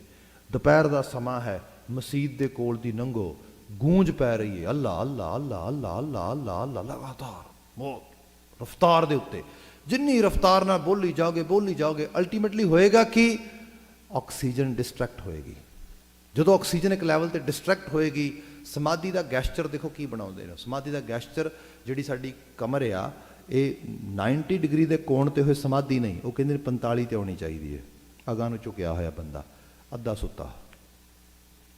ਦੁਪਹਿਰ ਦਾ ਸਮਾਂ ਹੈ, ਮਸਜਿਦ ਦੇ ਕੋਲ ਦੀ ਲੰਘੋ, ਗੂੰਜ ਪੈ ਰਹੀ ਹੈ, ਅੱਲਾ ਅੱਲਾ ਅੱਲਾ ਅੱਲਾ ਅੱਲਾ ਅੱਲਾ ਅੱਲਾ, ਲਗਾਤਾਰ ਬਹੁਤ ਰਫਤਾਰ ਦੇ ਉੱਤੇ। ਜਿੰਨੀ ਰਫਤਾਰ ਨਾਲ ਬੋਲੀ ਜਾਓਗੇ ਅਲਟੀਮੇਟਲੀ ਹੋਏਗਾ ਕਿ ਆਕਸੀਜਨ ਡਿਸਟਰੈਕਟ ਹੋਏਗੀ। ਜਦੋਂ ਆਕਸੀਜਨ ਇੱਕ ਲੈਵਲ ਤੇ ਡਿਸਟਰੈਕਟ ਹੋਏਗੀ, ਸਮਾਧੀ ਦਾ ਗੈਸਚਰ ਦੇਖੋ ਕੀ ਬਣਾਉਂਦੇ ਨੇ। ਸਮਾਧੀ ਦਾ ਗੈਸਚਰ, ਜਿਹੜੀ ਸਾਡੀ ਕਮਰ ਆ, ਇਹ 90 ਡਿਗਰੀ ਦੇ ਕੋਣ ਤੇ ਹੋਏ ਸਮਾਧੀ ਨਹੀਂ, ਉਹ ਕਹਿੰਦੇ ਨੇ 45 ਤੇ ਆਉਣੀ ਚਾਹੀਦੀ ਹੈ। ਅਗਾਂਹ ਨੂੰ ਝੁਕਿਆ ਹੋਇਆ ਬੰਦਾ, ਅੱਧਾ ਸੁੱਤਾ।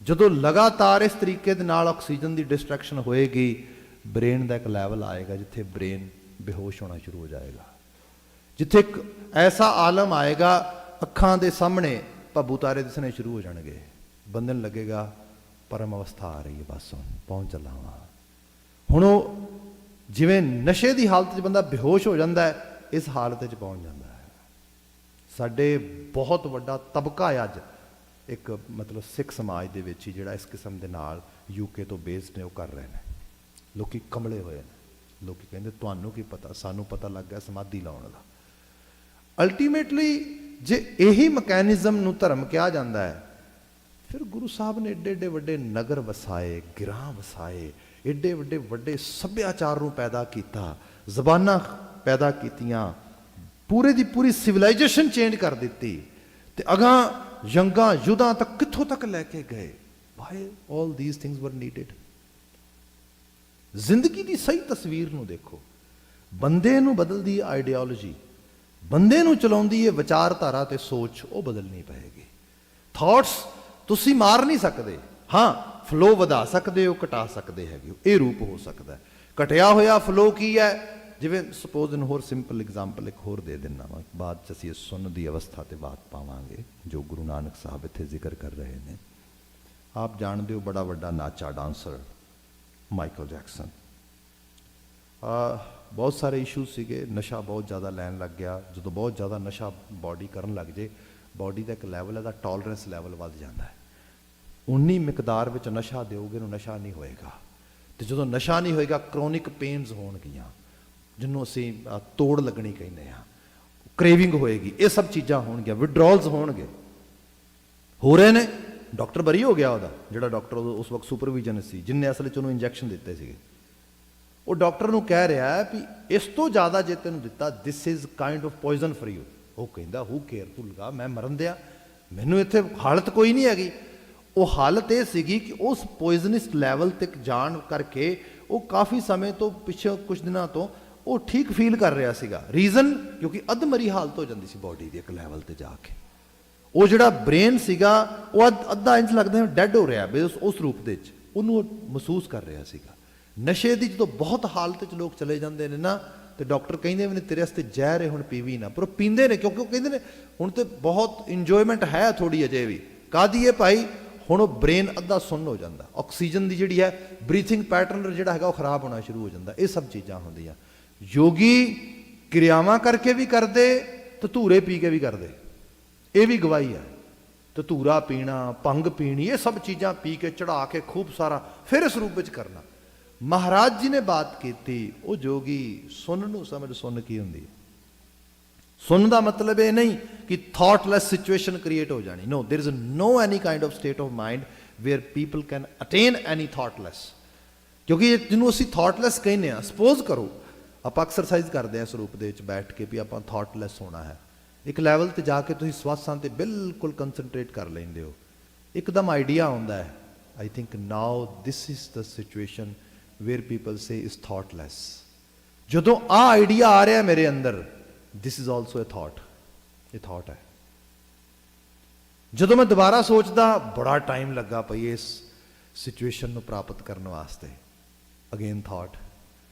ਜਦੋਂ ਲਗਾਤਾਰ ਇਸ ਤਰੀਕੇ ਦੇ ਨਾਲ ਆਕਸੀਜਨ ਦੀ ਡਿਸਟਰੈਕਸ਼ਨ ਹੋਏਗੀ, ਬ੍ਰੇਨ ਦਾ ਇੱਕ ਲੈਵਲ ਆਏਗਾ ਜਿੱਥੇ ਬ੍ਰੇਨ ਬੇਹੋਸ਼ ਹੋਣਾ ਸ਼ੁਰੂ ਹੋ ਜਾਏਗਾ, ਜਿੱਥੇ ਇੱਕ ਐਸਾ ਆਲਮ ਆਏਗਾ, ਅੱਖਾਂ ਦੇ ਸਾਹਮਣੇ ਭੱਬੂ ਤਾਰੇ ਦਿਸਣੇ ਸ਼ੁਰੂ ਹੋ ਜਾਣਗੇ। ਬੰਦੇ ਨੂੰ ਲੱਗੇਗਾ ਪਰਮ ਅਵਸਥਾ ਆ ਰਹੀ ਹੈ, ਬਸ ਹੁਣ ਪਹੁੰਚ ਚੱਲਾ ਵਾਂ। ਹੁਣ ਉਹ ਜਿਵੇਂ ਨਸ਼ੇ ਦੀ ਹਾਲਤ 'ਚ ਬੰਦਾ ਬੇਹੋਸ਼ ਹੋ ਜਾਂਦਾ ਹੈ, ਇਸ ਹਾਲਤ 'ਚ ਪਹੁੰਚ ਜਾਂਦਾ ਹੈ। ਸਾਡੇ ਬਹੁਤ ਵੱਡਾ ਤਬਕਾ ਹੈ ਅੱਜ ਇੱਕ ਮਤਲਬ ਸਿੱਖ ਸਮਾਜ ਦੇ ਵਿੱਚ ਹੀ ਜਿਹੜਾ ਇਸ ਕਿਸਮ ਦੇ ਨਾਲ UK ਤੋਂ ਬੇਸਡ ਨੇ ਉਹ ਕਰ ਰਹੇ ਨੇ। ਲੋਕੀ ਕਮਲੇ ਹੋਏ ਨੇ, ਲੋਕੀ ਕਹਿੰਦੇ ਤੁਹਾਨੂੰ ਕੀ ਪਤਾ, ਸਾਨੂੰ ਪਤਾ ਲੱਗ ਗਿਆ ਸਮਾਧੀ ਲਾਉਣ ਦਾ। ਅਲਟੀਮੇਟਲੀ ਜੇ ਇਹੀ ਮਕੈਨਿਜ਼ਮ ਨੂੰ ਧਰਮ ਕਿਹਾ ਜਾਂਦਾ ਹੈ, ਫਿਰ ਗੁਰੂ ਸਾਹਿਬ ਨੇ ਏਡੇ ਏਡੇ ਵੱਡੇ ਨਗਰ ਵਸਾਏ, ਗਿਰਾਂ ਵਸਾਏ, ਏਡੇ ਵੱਡੇ ਸੱਭਿਆਚਾਰ ਨੂੰ ਪੈਦਾ ਕੀਤਾ, ਜ਼ਬਾਨਾਂ ਪੈਦਾ ਕੀਤੀਆਂ, ਪੂਰੇ ਦੀ ਪੂਰੀ ਸਿਵਲਾਈਜੇਸ਼ਨ ਚੇਂਜ ਕਰ ਦਿੱਤੀ, ਤੇ ਅਗਾਂਹ ਜੰਗਾਂ ਯੁੱਧਾਂ ਤੱਕ ਕਿੱਥੋਂ ਤੱਕ ਲੈ ਕੇ ਗਏ। ਵਾਈ ਆਲ ਥੀਸ ਥਿੰਗਸ ਵਰ ਨੀਡਡ। ਜ਼ਿੰਦਗੀ ਦੀ ਸਹੀ ਤਸਵੀਰ ਨੂੰ ਦੇਖੋ। ਬੰਦੇ ਨੂੰ ਬਦਲਦੀ ਆਈਡੀਓਲੋਜੀ, ਬੰਦੇ ਨੂੰ ਚਲਾਉਂਦੀ ਹੈ ਵਿਚਾਰਧਾਰਾ ਤੇ ਸੋਚ, ਉਹ ਬਦਲਣੀ ਪਏਗੀ। ਥਾਟਸ ਤੁਸੀਂ ਮਾਰ ਨਹੀਂ ਸਕਦੇ, ਹਾਂ ਫਲੋ ਵਧਾ ਸਕਦੇ ਹੋ, ਘਟਾ ਸਕਦੇ ਹੈਗੇ ਹੋ, ਇਹ ਰੂਪ ਹੋ ਸਕਦਾ ਹੈ। ਘਟਿਆ ਹੋਇਆ ਫਲੋ ਕੀ ਹੈ? ਜਿਵੇਂ ਸਪੋਜ਼ ਹੋਰ ਸਿੰਪਲ ਐਗਜ਼ਾਮਪਲ ਇੱਕ ਹੋਰ ਦੇ ਦਿੰਦਾ ਵਾਂ, ਬਾਅਦ 'ਚ ਅਸੀਂ ਸੁਣਨ ਦੀ ਅਵਸਥਾ ਤੇ ਬਾਤ ਪਾਵਾਂਗੇ ਜੋ ਗੁਰੂ ਨਾਨਕ ਸਾਹਿਬ ਇੱਥੇ ਜ਼ਿਕਰ ਕਰ ਰਹੇ ਨੇ। ਆਪ ਜਾਣਦੇ ਹੋ ਬੜਾ ਵੱਡਾ ਨਾਚਾ ਡਾਂਸਰ ਮਾਈਕਲ ਜੈਕਸਨ। ਬਹੁਤ ਸਾਰੇ ਇਸ਼ੂ ਸੀਗੇ, ਨਸ਼ਾ ਬਹੁਤ ਜ਼ਿਆਦਾ ਲੈਣ ਲੱਗ ਗਿਆ। ਜਦੋਂ ਬਹੁਤ ਜ਼ਿਆਦਾ ਨਸ਼ਾ ਬਾਡੀ ਕਰਨ ਲੱਗ ਜੇ, ਬਾਡੀ ਦਾ ਇੱਕ ਲੈਵਲ ਇਹਦਾ ਟੋਲਰੈਂਸ ਲੈਵਲ ਵੱਧ ਜਾਂਦਾ ਹੈ। ਉਨੀ ਮਿਕਦਾਰ ਵਿੱਚ ਨਸ਼ਾ ਦਿਓਗੇ ਨੂੰ ਨਸ਼ਾ ਨਹੀਂ ਹੋਏਗਾ, ਤੇ ਜਦੋਂ ਨਸ਼ਾ ਨਹੀਂ ਹੋਏਗਾ ਕਰੋਨਿਕ ਪੇਨਸ ਹੋਣਗੀਆਂ, ਜਿਹਨੂੰ ਅਸੀਂ ਤੋੜ ਲੱਗਣੀ ਕਹਿੰਦੇ ਹਾਂ, ਕ੍ਰੇਵਿੰਗ ਹੋਏਗੀ, ਇਹ ਸਭ ਚੀਜ਼ਾਂ ਹੋਣਗੀਆਂ, ਵਿਡਰੋਲਸ ਹੋਣਗੇ, ਹੋ ਰਹੇ ਨੇ। ਡਾਕਟਰ ਬਰੀ ਹੋ ਗਿਆ ਉਹਦਾ, ਜਿਹੜਾ ਡਾਕਟਰ ਉਸ ਵਕਤ ਸੁਪਰਵਿਜ਼ਨ ਸੀ, ਜਿੰਨੇ ਅਸਲ 'ਚ ਉਹਨੂੰ ਇੰਜੈਕਸ਼ਨ ਦਿੱਤੇ ਸੀਗੇ। ਉਹ ਡਾਕਟਰ ਨੂੰ ਕਹਿ ਰਿਹਾ ਹੈ ਵੀ ਇਸ ਤੋਂ ਜ਼ਿਆਦਾ ਜੇ ਤੈਨੂੰ ਦਿੱਤਾ, this is kind of poison for you. ਉਹ ਕਹਿੰਦਾ ਹੂ ਕੇਅਰ, ਤੂੰ ਲਗਾ, ਮੈਂ ਮਰਨ ਦਿਆ, ਮੈਨੂੰ ਇੱਥੇ ਹਾਲਤ ਕੋਈ ਨਹੀਂ ਹੈਗੀ। ਉਹ ਹਾਲਤ ਇਹ ਸੀਗੀ ਕਿ ਉਸ ਪੋਇਜ਼ਨਸ ਲੈਵਲ ਤੱਕ ਜਾਣ ਕਰਕੇ ਉਹ ਕਾਫੀ ਸਮੇਂ ਤੋਂ ਪਿੱਛੇ ਕੁਝ ਦਿਨਾਂ ਤੋਂ ਉਹ ਠੀਕ ਫੀਲ ਕਰ ਰਿਹਾ ਸੀਗਾ। ਰੀਜ਼ਨ ਕਿਉਂਕਿ ਅਧਮਰੀ ਹਾਲਤ ਹੋ ਜਾਂਦੀ ਸੀ ਬਾਡੀ ਦੀ ਇੱਕ ਲੈਵਲ ਤੇ ਜਾ ਕੇ। ਉਹ ਜਿਹੜਾ ਬ੍ਰੇਨ ਸੀਗਾ ਉਹ ਅੱਧਾ ਇੰਚ ਲੱਗਦਾ ਡੈਡ ਹੋ ਰਿਹਾ ਉਸ ਰੂਪ ਦੇ ਵਿੱਚ, ਉਹਨੂੰ ਉਹ ਮਹਿਸੂਸ ਕਰ ਰਿਹਾ ਸੀਗਾ। ਨਸ਼ੇ ਦੀ ਜਦੋਂ ਬਹੁਤ ਹਾਲਤ 'ਚ ਲੋਕ ਚਲੇ ਜਾਂਦੇ ਨੇ ਨਾ, ਤੇ ਡਾਕਟਰ ਕਹਿੰਦੇ ਵੀ ਨੇ ਤੇਰੇ ਵਾਸਤੇ ਜ਼ਹਿਰ ਹੈ, ਹੁਣ ਪੀਵੀ ਨਾ, ਪਰ ਉਹ ਪੀਂਦੇ ਨੇ ਕਿਉਂਕਿ ਉਹ ਕਹਿੰਦੇ ਨੇ ਹੁਣ ਤੇ ਬਹੁਤ ਇੰਜੋਇਮੈਂਟ ਹੈ ਥੋੜੀ ਅਜੇ ਵੀ। ਕਾਹਦੀ ਹੈ ਭਾਈ? ਹੁਣ ਉਹ ਬ੍ਰੇਨ ਅੱਧਾ ਸੁੰਨ ਹੋ ਜਾਂਦਾ, ਆਕਸੀਜਨ ਦੀ ਜਿਹੜੀ ਹੈ ਬਰੀਥਿੰਗ ਪੈਟਰਨ ਜਿਹੜਾ ਹੈਗਾ ਉਹ ਖਰਾਬ ਹੋਣਾ ਸ਼ੁਰੂ ਹੋ ਜਾਂਦਾ। ਇਹ ਸਭ ਚੀਜ਼ਾਂ ਹੁੰਦੀਆਂ। ਯੋਗੀ ਕਿਰਿਆਵਾਂ ਕਰਕੇ ਵੀ ਕਰਦੇ, ਧਤੂਰੇ ਪੀ ਕੇ ਵੀ ਕਰਦੇ, ਇਹ ਵੀ ਗਵਾਹੀ ਹੈ। ਧਤੂਰਾ ਪੀਣਾ, ਭੰਗ ਪੀਣੀ, ਇਹ ਸਭ ਚੀਜ਼ਾਂ ਪੀ ਕੇ ਚੜਾ ਕੇ ਖੂਬ ਸਾਰਾ ਫਿਰ ਇਸ ਰੂਪ ਵਿੱਚ ਕਰਨਾ। ਮਹਾਰਾਜ ਜੀ ਨੇ ਬਾਤ ਕੀਤੀ, ਉਹ ਜੋਗੀ ਸੁਣ ਨੂੰ ਸਮਝ। ਸੁਣ ਕੀ ਹੁੰਦੀ ਹੈ? ਸੁਣ ਦਾ ਮਤਲਬ ਇਹ ਨਹੀਂ ਕਿ ਥਾਟਲੈਸ ਸਿਚੁਏਸ਼ਨ ਕ੍ਰੀਏਟ ਹੋ ਜਾਣੀ। No, there is no any kind of state of mind where people can attain any thoughtless. ਕਿਉਂਕਿ ਜਿਹਨੂੰ ਅਸੀਂ ਥਾਟਲੈਸ ਕਹਿੰਦੇ ਆ, ਸਪੋਜ਼ ਕਰੋ ਆਪਾਂ ਐਕਸਰਸਾਈਜ਼ ਕਰਦੇ ਆ ਇਸ ਰੂਪ ਦੇ ਵਿੱਚ ਬੈਠ ਕੇ ਵੀ ਆਪਾਂ ਥਾਟਲੈਸ ਹੋਣਾ ਹੈ। ਇੱਕ ਲੈਵਲ ਤੇ ਜਾ ਕੇ ਤੁਸੀਂ ਸਵਾਸਾਂ ਤੇ ਬਿਲਕੁਲ ਕੰਸਨਟਰੇਟ ਕਰ ਲੈਂਦੇ ਹੋ, ਇੱਕਦਮ ਆਈਡੀਆ ਆਉਂਦਾ ਹੈ, I think now this is the situation where people say is thoughtless. ਜਦੋਂ ਆਹ ਆਈਡੀਆ ਆ ਰਿਹਾ ਮੇਰੇ ਅੰਦਰ, this is also a thought, ਇਹ ਥਾਟ ਹੈ। ਜਦੋਂ ਮੈਂ ਦੁਬਾਰਾ ਸੋਚਦਾ, ਬੜਾ ਟਾਈਮ ਲੱਗਾ ਪਈ ਇਸ ਸਿਚੁਏਸ਼ਨ ਨੂੰ ਪ੍ਰਾਪਤ ਕਰਨ ਵਾਸਤੇ, ਅਗੇਨ ਥਾਟ।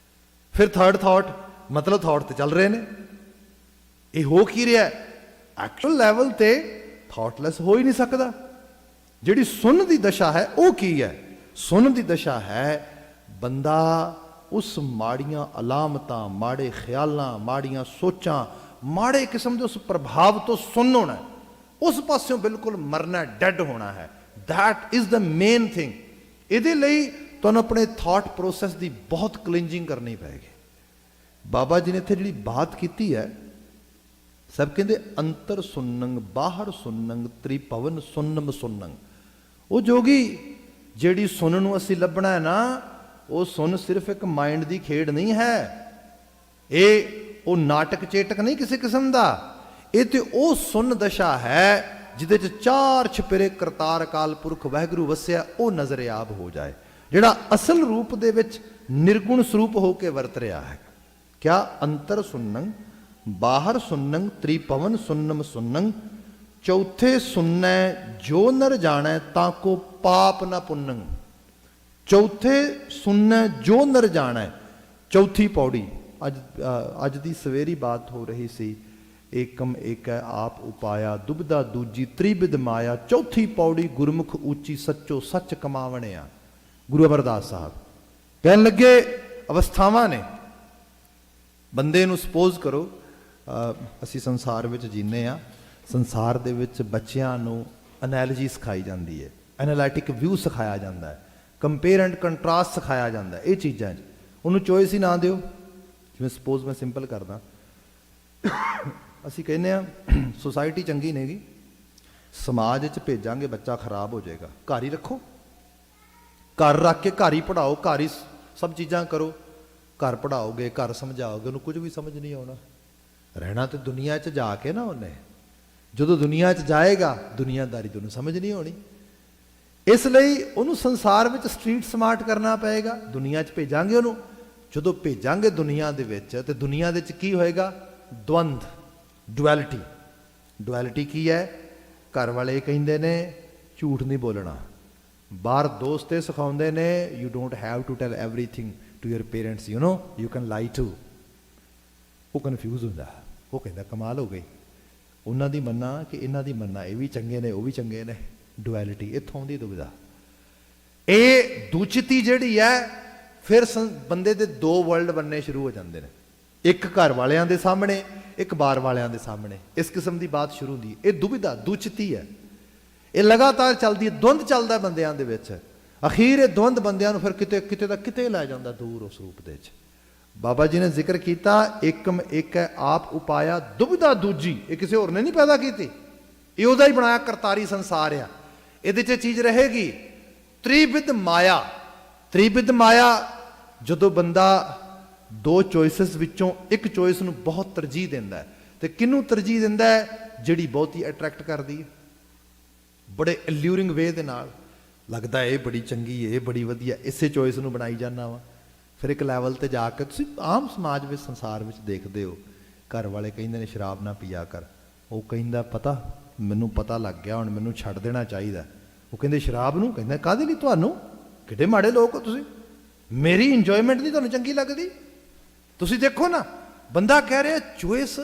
ਫਿਰ ਥਰਡ ਥਾਟ, ਮਤਲਬ ਥਾਟ ਤੇ ਚੱਲ ਰਹੇ ਨੇ। ਇਹ ਹੋ ਕੀ ਰਿਹਾ? ਐਕਚੁਅਲ ਲੈਵਲ ਤੇ ਥਾਟਲੈਸ ਹੋ ਹੀ ਨਹੀਂ ਸਕਦਾ। ਜਿਹੜੀ ਸੁਣ ਦੀ ਦਸ਼ਾ ਹੈ ਉਹ ਕੀ ਹੈ? ਸੁਣ ਦੀ ਦਸ਼ਾ ਹੈ ਬੰਦਾ ਉਸ ਮਾੜੀਆਂ ਅਲਾਮਤਾਂ, ਮਾੜੇ ਖਿਆਲਾਂ, ਮਾੜੀਆਂ ਸੋਚਾਂ, ਮਾੜੇ ਕਿਸਮ ਦੇ ਉਸ ਪ੍ਰਭਾਵ ਤੋਂ ਸੁੰਨ ਹੋਣਾ, ਉਸ ਪਾਸਿਓਂ ਬਿਲਕੁਲ ਮਰਨਾ, ਡੈਡ ਹੋਣਾ ਹੈ। That is the main thing. ਇਹਦੇ ਲਈ ਤੁਹਾਨੂੰ ਆਪਣੇ ਥਾਟ ਪ੍ਰੋਸੈਸ ਦੀ ਬਹੁਤ ਕਲੀਨਜਿੰਗ ਕਰਨੀ ਪਏਗੀ। ਬਾਬਾ ਜੀ ਨੇ ਇੱਥੇ ਜਿਹੜੀ ਬਾਤ ਕੀਤੀ ਹੈ, ਸਭ ਕਹਿੰਦੇ ਅੰਤਰ ਸੁਨੰਗ, ਬਾਹਰ ਸੁਨੰਗ, ਤ੍ਰਿਭਵਨ ਸੁਨਮ ਸੁਨੰਗ। ਉਹ ਜੋਗੀ ਜਿਹੜੀ ਸੁਣ ਨੂੰ ਅਸੀਂ ਲੱਭਣਾ ਹੈ ਨਾ, ਉਹ ਸੁਣ ਸਿਰਫ ਇੱਕ ਮਾਈਂਡ ਦੀ ਖੇਡ ਨਹੀਂ ਹੈ, ਇਹ ਉਹ ਨਾਟਕ ਚੇਟਕ ਨਹੀਂ ਕਿਸੇ ਕਿਸਮ ਦਾ। ਇਹ ਤੇ ਉਹ ਸੁਣ ਦਸ਼ਾ ਹੈ ਜਿਹਦੇ ਚ ਚਾਰ ਛਪੇਰੇ ਕਰਤਾਰ ਅਕਾਲ ਪੁਰਖ ਵਾਹਿਗੁਰੂ ਵਸਿਆ, ਉਹ ਨਜ਼ਰਿਆਬ ਹੋ ਜਾਏ, ਜਿਹੜਾ ਅਸਲ ਰੂਪ ਦੇ ਵਿੱਚ ਨਿਰਗੁਣ ਸਰੂਪ ਹੋ ਕੇ ਵਰਤ ਰਿਹਾ ਹੈ। ਕਿਆ? ਅੰਤਰ ਸੁਨੰਗ, ਬਾਹਰ ਸੁਨੰਗ, ਤ੍ਰਿਭਵਨ ਸੁਨਮ ਸੁਨੰਗ। ਚੌਥੇ ਸੁਨੈ ਜੋ ਨਰ ਜਾਣੈ, ਤਾਂ ਕੋ ਪਾਪ ਨਾ ਪੁੰਨੰ। ਚੌਥੇ ਸੁਨੈ ਜੋ ਨਰ ਜਾਣੈ। ਚੌਥੀ ਪੌੜੀ ਅੱਜ ਦੀ ਸਵੇਰੀ ਬਾਤ ਹੋ ਰਹੀ ਸੀ, ਏਕਮ ਏਕੈ ਆਪ ਉਪਾਇਆ, ਦੁਬਿਧਾ ਦੂਜੀ ਤ੍ਰਿਬਿਧ ਮਾਇਆ। ਚੌਥੀ ਪੌੜੀ ਗੁਰਮੁਖ ਉੱਚੀ, ਸੱਚੋ ਸੱਚ ਕਮਾਵਣਿਆ। ਗੁਰੂ ਅਮਰਦਾਸ ਸਾਹਿਬ ਕਹਿਣ ਲੱਗੇ ਅਵਸਥਾਵਾਂ ਨੇ ਬੰਦੇ ਨੂੰ। ਸਪੋਜ਼ ਕਰੋ ਅਸੀਂ ਸੰਸਾਰ ਵਿੱਚ ਜੀਨੇ ਆ, ਸੰਸਾਰ ਦੇ ਵਿੱਚ ਬੱਚਿਆਂ ਨੂੰ ਐਨਾਲੋਜੀ ਸਿਖਾਈ ਜਾਂਦੀ ਹੈ, ਐਨਾਲਿਟਿਕ ਵਿਊ ਸਿਖਾਇਆ ਜਾਂਦਾ ਹੈ, ਕੰਪੇਅਰ ਐਂਡ ਕੰਟਰਾਸਟ ਸਿਖਾਇਆ ਜਾਂਦਾ ਹੈ। ਇਹ ਚੀਜ਼ਾਂ 'ਚ ਉਹਨੂੰ ਚੋਇਸ ਹੀ ਨਾ ਦਿਓ। ਜਿਵੇਂ ਸਪੋਜ਼ ਮੈਂ ਸਿੰਪਲ ਕਰਦਾ, ਅਸੀਂ ਕਹਿੰਦੇ ਆ ਸੁਸਾਇਟੀ ਚੰਗੀ ਨਹੀਂਗੀ, ਸਮਾਜ 'ਚ ਭੇਜਾਂਗੇ ਬੱਚਾ ਖਰਾਬ ਹੋ ਜਾਏਗਾ, ਘਰ ਹੀ ਰੱਖੋ, ਘਰ ਰੱਖ ਕੇ ਘਰ ਹੀ ਪੜ੍ਹਾਓ, ਘਰ ਹੀ ਸਭ ਚੀਜ਼ਾਂ ਕਰੋ। ਘਰ ਪੜ੍ਹਾਓਗੇ, ਘਰ ਸਮਝਾਓਗੇ, ਉਹਨੂੰ ਕੁਝ ਵੀ ਸਮਝ ਨਹੀਂ ਆਉਣਾ। ਰਹਿਣਾ ਤੇ ਦੁਨੀਆ 'ਚ ਜਾ ਕੇ ਨਾ ਉਹਨੇ, ਜਦੋਂ ਦੁਨੀਆ 'ਚ ਜਾਏਗਾ ਦੁਨੀਆਦਾਰੀ ਤੋਂ ਉਹਨੂੰ ਸਮਝ ਨਹੀਂ ਆਉਣੀ। ਇਸ ਲਈ ਉਹਨੂੰ ਸੰਸਾਰ ਵਿੱਚ ਸਟਰੀਟ ਸਮਾਰਟ ਕਰਨਾ ਪਏਗਾ। ਦੁਨੀਆ 'ਚ ਭੇਜਾਂਗੇ ਉਹਨੂੰ, ਜਦੋਂ ਭੇਜਾਂਗੇ ਦੁਨੀਆ ਦੇ ਵਿੱਚ, ਤੇ ਦੁਨੀਆ ਦੇ ਵਿੱਚ ਕੀ ਹੋਏਗਾ? ਦਵੰਦ, ਡੁਐਲਿਟੀ। ਡੁਐਲਿਟੀ ਕੀ ਹੈ? ਘਰ ਵਾਲੇ ਕਹਿੰਦੇ ਨੇ ਝੂਠ ਨਹੀਂ ਬੋਲਣਾ, ਬਾਹਰ ਦੋਸਤ ਇਹ ਸਿਖਾਉਂਦੇ ਨੇ you don't have to tell everything to your parents, you know you can lie too. ਉਹ ਕਨਫਿਊਜ਼ ਹੁੰਦਾ, ਉਹ ਕਹਿੰਦਾ ਕਮਾਲ ਹੋ ਗਈ, ਉਹਨਾਂ ਦੀ ਮੰਨਾ ਕਿ ਇਹਨਾਂ ਦੀ ਮੰਨਾ, ਇਹ ਵੀ ਚੰਗੇ ਨੇ ਉਹ ਵੀ ਚੰਗੇ ਨੇ। ਡੁਐਲਿਟੀ ਇੱਥੋਂ ਆਉਂਦੀ ਦੁਬਿਧਾ। ਇਹ ਦੂਚਿਤੀ ਜਿਹੜੀ ਹੈ, ਫਿਰ ਬੰਦੇ ਦੇ ਦੋ ਵਰਲਡ ਬਣਨੇ ਸ਼ੁਰੂ ਹੋ ਜਾਂਦੇ ਨੇ, ਇੱਕ ਘਰ ਵਾਲਿਆਂ ਦੇ ਸਾਹਮਣੇ, ਇੱਕ ਬਾਹਰ ਵਾਲਿਆਂ ਦੇ ਸਾਹਮਣੇ। ਇਸ ਕਿਸਮ ਦੀ ਬਾਤ ਸ਼ੁਰੂ ਹੁੰਦੀ ਹੈ। ਇਹ ਦੁਬਿਧਾ, ਦੂਚਿਤੀ ਹੈ, ਇਹ ਲਗਾਤਾਰ ਚੱਲਦੀ ਹੈ, ਦੁੰਦ ਚੱਲਦਾ ਬੰਦਿਆਂ ਦੇ ਵਿੱਚ। ਅਖੀਰ ਇਹ ਦੁੰਦ ਬੰਦਿਆਂ ਨੂੰ ਫਿਰ ਕਿਤੇ ਕਿਤੇ ਦਾ ਕਿਤੇ ਲੈ ਜਾਂਦਾ, ਦੂਰ ਉਸ ਰੂਪ ਦੇ ਵਿੱਚ। ਬਾਬਾ ਜੀ ਨੇ ਜ਼ਿਕਰ ਕੀਤਾ ਏਕਮ ਏਕੈ ਆਪ ਉਪਾਇਆ, ਦੁਬਿਧਾ ਦੂਜੀ। ਇਹ ਕਿਸੇ ਹੋਰ ਨੇ ਨਹੀਂ ਪੈਦਾ ਕੀਤੀ, ਇਹ ਉਹਦਾ ਹੀ ਬਣਾਇਆ ਕਰਤਾਰੀ ਸੰਸਾਰ ਆ। ਇਹਦੇ 'ਚ ਚੀਜ਼ ਰਹੇਗੀ ਤ੍ਰਿਬਿਧ ਮਾਇਆ। ਤ੍ਰਿਬਿਧ ਮਾਇਆ, ਜਦੋਂ ਬੰਦਾ ਦੋ ਚੋਇਸਿਸ ਵਿੱਚੋਂ ਇੱਕ ਚੋਇਸ ਨੂੰ ਬਹੁਤ ਤਰਜੀਹ ਦਿੰਦਾ ਹੈ, ਤੇ ਕਿਹਨੂੰ ਤਰਜੀਹ ਦਿੰਦਾ ਹੈ? ਜਿਹੜੀ ਬਹੁਤੀ ਅਟਰੈਕਟ ਕਰਦੀ ਹੈ, ਬੜੇ ਅਲਿਊਰਿੰਗ ਵੇ ਦੇ ਨਾਲ ਲੱਗਦਾ ਇਹ ਬੜੀ ਚੰਗੀ ਹੈ, ਇਹ ਬੜੀ ਵਧੀਆ, ਇਸੇ ਚੋਇਸ ਨੂੰ ਬਣਾਈ ਜਾਂਦਾ ਵਾ। ਫਿਰ ਇੱਕ ਲੈਵਲ ਤੇ ਜਾ ਕੇ ਤੁਸੀਂ ਆਮ ਸਮਾਜ ਵਿੱਚ, ਸੰਸਾਰ ਵਿੱਚ ਦੇਖਦੇ ਹੋ, ਘਰ ਵਾਲੇ ਕਹਿੰਦੇ ਨੇ ਸ਼ਰਾਬ ਨਾ ਪੀਆ ਕਰ, ਉਹ ਕਹਿੰਦਾ ਪਤਾ ਮੈਨੂੰ ਪਤਾ ਲੱਗ ਗਿਆ, ਹੁਣ ਮੈਨੂੰ ਛੱਡ ਦੇਣਾ ਚਾਹੀਦਾ। ਉਹ ਕਹਿੰਦੇ ਸ਼ਰਾਬ ਨੂੰ? ਕਹਿੰਦਾ ਕਾਹਦੇ ਲਈ, ਤੁਹਾਨੂੰ ਕਿੱਡੇ ਮਾੜੇ ਲੋਕ ਹੋ ਤੁਸੀਂ, ਮੇਰੀ ਇੰਜੋਇਮੈਂਟ ਨਹੀਂ ਤੁਹਾਨੂੰ ਚੰਗੀ ਲੱਗਦੀ। ਤੁਸੀਂ ਦੇਖੋ ਨਾ, ਬੰਦਾ ਕਹਿ ਰਿਹਾ ਚੋਇਸ,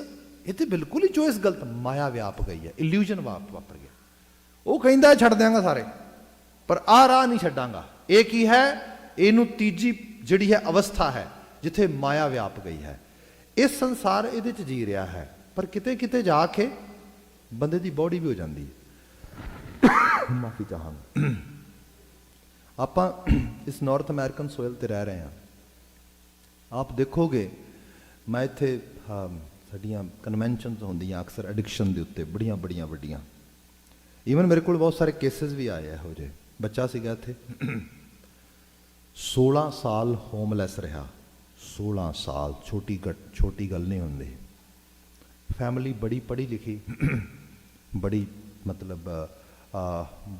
ਇਹ ਤੇ ਬਿਲਕੁਲ ਹੀ ਚੋਇਸ ਗਲਤ, ਮਾਇਆ ਵਿਆਪ ਗਈ ਹੈ, ਇਲੂਜਨ ਵਾਪਰ ਗਿਆ। ਉਹ ਕਹਿੰਦਾ ਛੱਡ ਦਿਆਂਗਾ ਸਾਰੇ, ਪਰ ਆਹ ਰਾਹ ਨਹੀਂ ਛੱਡਾਂਗਾ। ਇਹ ਕੀ ਹੈ? ਇਹਨੂੰ ਤੀਜੀ ਜਿਹੜੀ ਹੈ ਅਵਸਥਾ ਹੈ ਜਿੱਥੇ ਮਾਇਆ ਵਿਆਪ ਗਈ ਹੈ। ਇਸ ਸੰਸਾਰ ਇਹਦੇ 'ਚ ਜੀ ਰਿਹਾ ਹੈ, ਪਰ ਕਿਤੇ ਕਿਤੇ ਜਾ ਕੇ ਬੰਦੇ ਦੀ ਬੋਡੀ ਵੀ ਹੋ ਜਾਂਦੀ ਹੈ। ਮਾਫੀ ਚਾਹਾਂਗਾ। ਆਪਾਂ ਇਸ ਨਾਰਥ ਅਮਰੀਕਨ ਸੋਇਲ ਤੇ ਰਹਿ ਰਹੇ ਹਾਂ। ਆਪ ਦੇਖੋਗੇ, ਮੈਂ ਇੱਥੇ ਸਾਡੀਆਂ ਕਨਵੈਨਸ਼ਨਸ ਹੁੰਦੀਆਂ ਅਕਸਰ ਐਡਿਕਸ਼ਨ ਦੇ ਉੱਤੇ, ਬੜੀਆਂ ਬੜੀਆਂ ਵੱਡੀਆਂ। ਈਵਨ ਮੇਰੇ ਕੋਲ ਬਹੁਤ ਸਾਰੇ ਕੇਸਿਸ ਵੀ ਆਏ ਇਹੋ ਜਿਹੇ। ਬੱਚਾ ਸੀਗਾ ਇੱਥੇ 16 ਸਾਲ ਹੋਮਲੈਸ ਰਿਹਾ। 16 ਸਾਲ, ਛੋਟੀ ਗੱਲ ਨਹੀਂ ਹੁੰਦੀ। ਫੈਮਿਲੀ ਬੜੀ ਪੜ੍ਹੀ ਲਿਖੀ, ਬੜੀ ਮਤਲਬ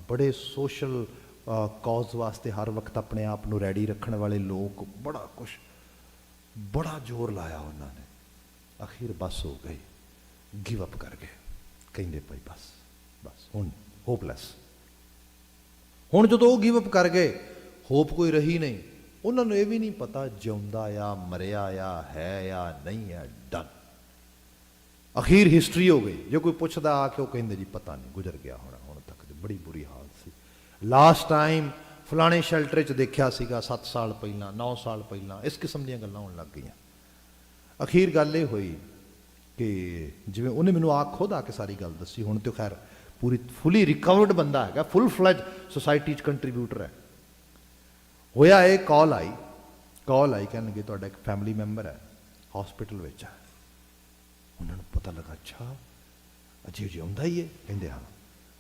ਬੜੇ ਸੋਸ਼ਲ ਕਾਜ਼ ਵਾਸਤੇ ਹਰ ਵਕਤ ਆਪਣੇ ਆਪ ਨੂੰ ਰੈਡੀ ਰੱਖਣ ਵਾਲੇ ਲੋਕ, ਬੜਾ ਕੁਛ, ਬੜਾ ਜ਼ੋਰ ਲਾਇਆ ਉਹਨਾਂ ਨੇ। ਅਖੀਰ ਬਸ ਹੋ ਗਈ, ਗਿਵ ਅਪ ਕਰ ਗਏ। ਕਹਿੰਦੇ ਭਾਈ ਬਸ ਹੁਣ ਹੋਪਲੈਸ। ਹੁਣ ਜਦੋਂ ਉਹ ਗਿਵ ਅਪ ਕਰ ਗਏ, ਹੋਪ ਕੋਈ ਰਹੀ ਨਹੀਂ। ਉਹਨਾਂ ਨੂੰ ਇਹ ਵੀ ਨਹੀਂ ਪਤਾ ਜਿਉਂਦਾ ਆ, ਮਰਿਆ ਆ, ਹੈ ਜਾਂ ਨਹੀਂ ਹੈ, ਡਨ। ਅਖੀਰ ਹਿਸਟਰੀ ਹੋ ਗਈ। ਜੇ ਕੋਈ ਪੁੱਛਦਾ ਆ ਕੇ, ਉਹ ਕਹਿੰਦੇ ਜੀ ਪਤਾ ਨਹੀਂ, ਗੁਜ਼ਰ ਗਿਆ ਹੋਣਾ, ਹੁਣ ਤੱਕ ਦੀ ਬੜੀ ਬੁਰੀ ਹਾਲਤ ਸੀ। ਲਾਸਟ ਟਾਈਮ ਫਲਾਣੇ ਸ਼ੈਲਟਰ 'ਚ ਦੇਖਿਆ ਸੀਗਾ 7 ਸਾਲ ਪਹਿਲਾਂ, 9 ਸਾਲ ਪਹਿਲਾਂ। ਇਸ ਕਿਸਮ ਦੀਆਂ ਗੱਲਾਂ ਹੋਣ ਲੱਗ ਗਈਆਂ। ਅਖੀਰ ਗੱਲ ਇਹ ਹੋਈ ਕਿ ਜਿਵੇਂ ਉਹਨੇ ਮੈਨੂੰ ਖੁਦ ਆ ਕੇ ਸਾਰੀ ਗੱਲ ਦੱਸੀ। ਹੁਣ ਤੇ ਖੈਰ ਪੂਰੀ ਫੁੱਲੀ ਰਿਕਵਰਡ ਬੰਦਾ ਹੈਗਾ, ਫੁੱਲ ਫਲੈਜ ਸੋਸਾਇਟੀ 'ਚ ਕੰਟਰੀਬਿਊਟਰ ਹੈ। ਹੋਇਆ ਇਹ, ਕਾਲ ਆਈ, ਕਹਿਣਗੇ ਤੁਹਾਡਾ ਇੱਕ ਫੈਮਿਲੀ ਮੈਂਬਰ ਹੈ ਹਸਪੀਟਲ ਵਿੱਚ ਹੈ। ਉਹਨਾਂ ਨੂੰ ਪਤਾ ਲੱਗਾ, ਅੱਛਾ ਅਜੇ ਜਿਉਂਦਾ ਹੀ ਹੈ? ਕਹਿੰਦੇ ਹਾਂ,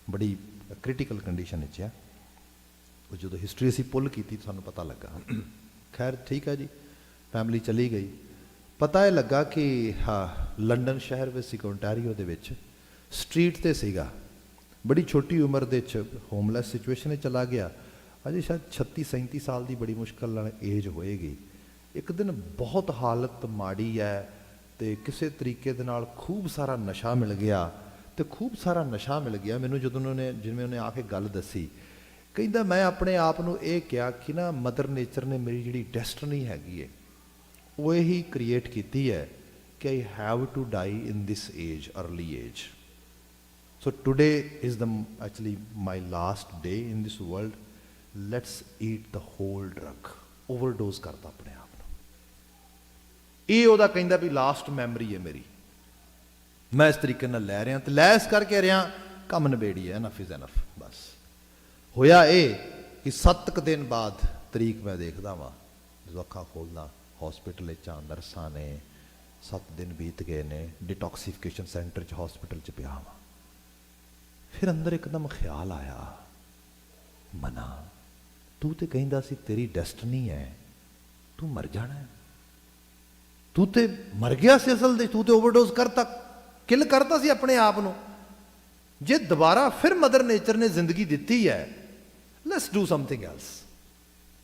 ਬੜੀ ਕ੍ਰਿਟੀਕਲ ਕੰਡੀਸ਼ਨ ਵਿੱਚ ਹੈ। ਉਹ ਜਦੋਂ ਹਿਸਟਰੀ ਅਸੀਂ ਪੁੱਲ ਕੀਤੀ ਸਾਨੂੰ ਪਤਾ ਲੱਗਾ। ਖੈਰ ਠੀਕ ਹੈ ਜੀ, ਫੈਮਿਲੀ ਚਲੀ ਗਈ। ਪਤਾ ਇਹ ਲੱਗਾ ਕਿ ਲੰਡਨ ਸ਼ਹਿਰ ਵਿੱਚ ਸੀ, ਓਨਟਾਰੀਓ ਦੇ ਵਿੱਚ, ਸਟਰੀਟ 'ਤੇ ਸੀਗਾ। ਬੜੀ ਛੋਟੀ ਉਮਰ ਦੇ ਵਿੱਚ ਹੋਮਲੈਸ ਸਿਚੁਏਸ਼ਨ 'ਚ ਚਲਾ ਗਿਆ। ਅਜੇ ਸ਼ਾਇਦ 36-37 ਸਾਲ ਦੀ ਬੜੀ ਮੁਸ਼ਕਲ ਨਾਲ ਏਜ ਹੋਏਗੀ। ਇੱਕ ਦਿਨ ਬਹੁਤ ਹਾਲਤ ਮਾੜੀ ਹੈ ਤੇ ਕਿਸੇ ਤਰੀਕੇ ਦੇ ਨਾਲ ਖੂਬ ਸਾਰਾ ਨਸ਼ਾ ਮਿਲ ਗਿਆ। ਮੈਨੂੰ ਜਦੋਂ ਜਿਵੇਂ ਉਹਨੇ ਆ ਕੇ ਗੱਲ ਦੱਸੀ, ਕਹਿੰਦਾ ਮੈਂ ਆਪਣੇ ਆਪ ਨੂੰ ਇਹ ਕਿਹਾ ਕਿ ਨਾ ਮਦਰ ਨੇਚਰ ਨੇ ਮੇਰੀ ਜਿਹੜੀ ਡੈਸਟਨੀ ਹੈਗੀ ਹੈ ਉਹ ਇਹੀ ਕ੍ਰੀਏਟ ਕੀਤੀ ਹੈ ਕਿ I have to die in this age, early age. So today is actually my last day in this world. Let's eat the whole drug. Overdose ਕਰਤਾ ਆਪਣੇ ਆਪ ਨੂੰ। ਇਹ ਉਹਦਾ ਕਹਿੰਦਾ ਵੀ ਲਾਸਟ ਮੈਮਰੀ ਹੈ ਮੇਰੀ, ਮੈਂ ਇਸ ਤਰੀਕੇ ਨਾਲ ਲੈ ਰਿਹਾ ਤੇ ਲੈ ਇਸ ਕਰਕੇ ਰਿਹਾ, ਕੰਮ ਨਿਬੇੜੀ ਹੈ, ਇਨਫ ਇਜ਼ ਇਨਫ। ਬਸ ਹੋਇਆ ਇਹ ਕਿ 7 ਕੁ ਦਿਨ ਬਾਅਦ ਤਰੀਕ ਮੈਂ ਦੇਖਦਾ ਵਾਂ, ਜਦੋਂ ਅੱਖਾਂ ਖੋਲ੍ਹਦਾ ਹਸਪੀਟਲ ਵਿੱਚ ਨਰਸਾਂ ਨੇ 7 ਦਿਨ ਬੀਤ ਗਏ ਨੇ, ਡਿਟੌਕਸੀਫਿਕੇਸ਼ਨ ਸੈਂਟਰ 'ਚ ਹਸਪੀਟਲ 'ਚ ਪਿਆ ਵਾਂ। ਫਿਰ ਅੰਦਰ ਇੱਕਦਮ ਖਿਆਲ ਆਇਆ, ਮਨਾ ਤੂੰ ਤੇ ਕਹਿੰਦਾ ਸੀ ਤੇਰੀ ਡੈਸਟਨੀ ਹੈ, ਤੂੰ ਮਰ ਜਾਣਾ ਹੈ, ਤੂੰ ਤੇ ਮਰ ਗਿਆ ਸੀ ਅਸਲ ਦੇ, ਤੂੰ ਤੇ ਓਵਰਡੋਜ਼ ਕਰਤਾ, ਕਿਲ ਕਰਤਾ ਸੀ ਆਪਣੇ ਆਪ ਨੂੰ। ਜੇ ਦੁਬਾਰਾ ਫਿਰ ਮਦਰ ਨੇਚਰ ਨੇ ਜ਼ਿੰਦਗੀ ਦਿੱਤੀ ਹੈ, let's do something else.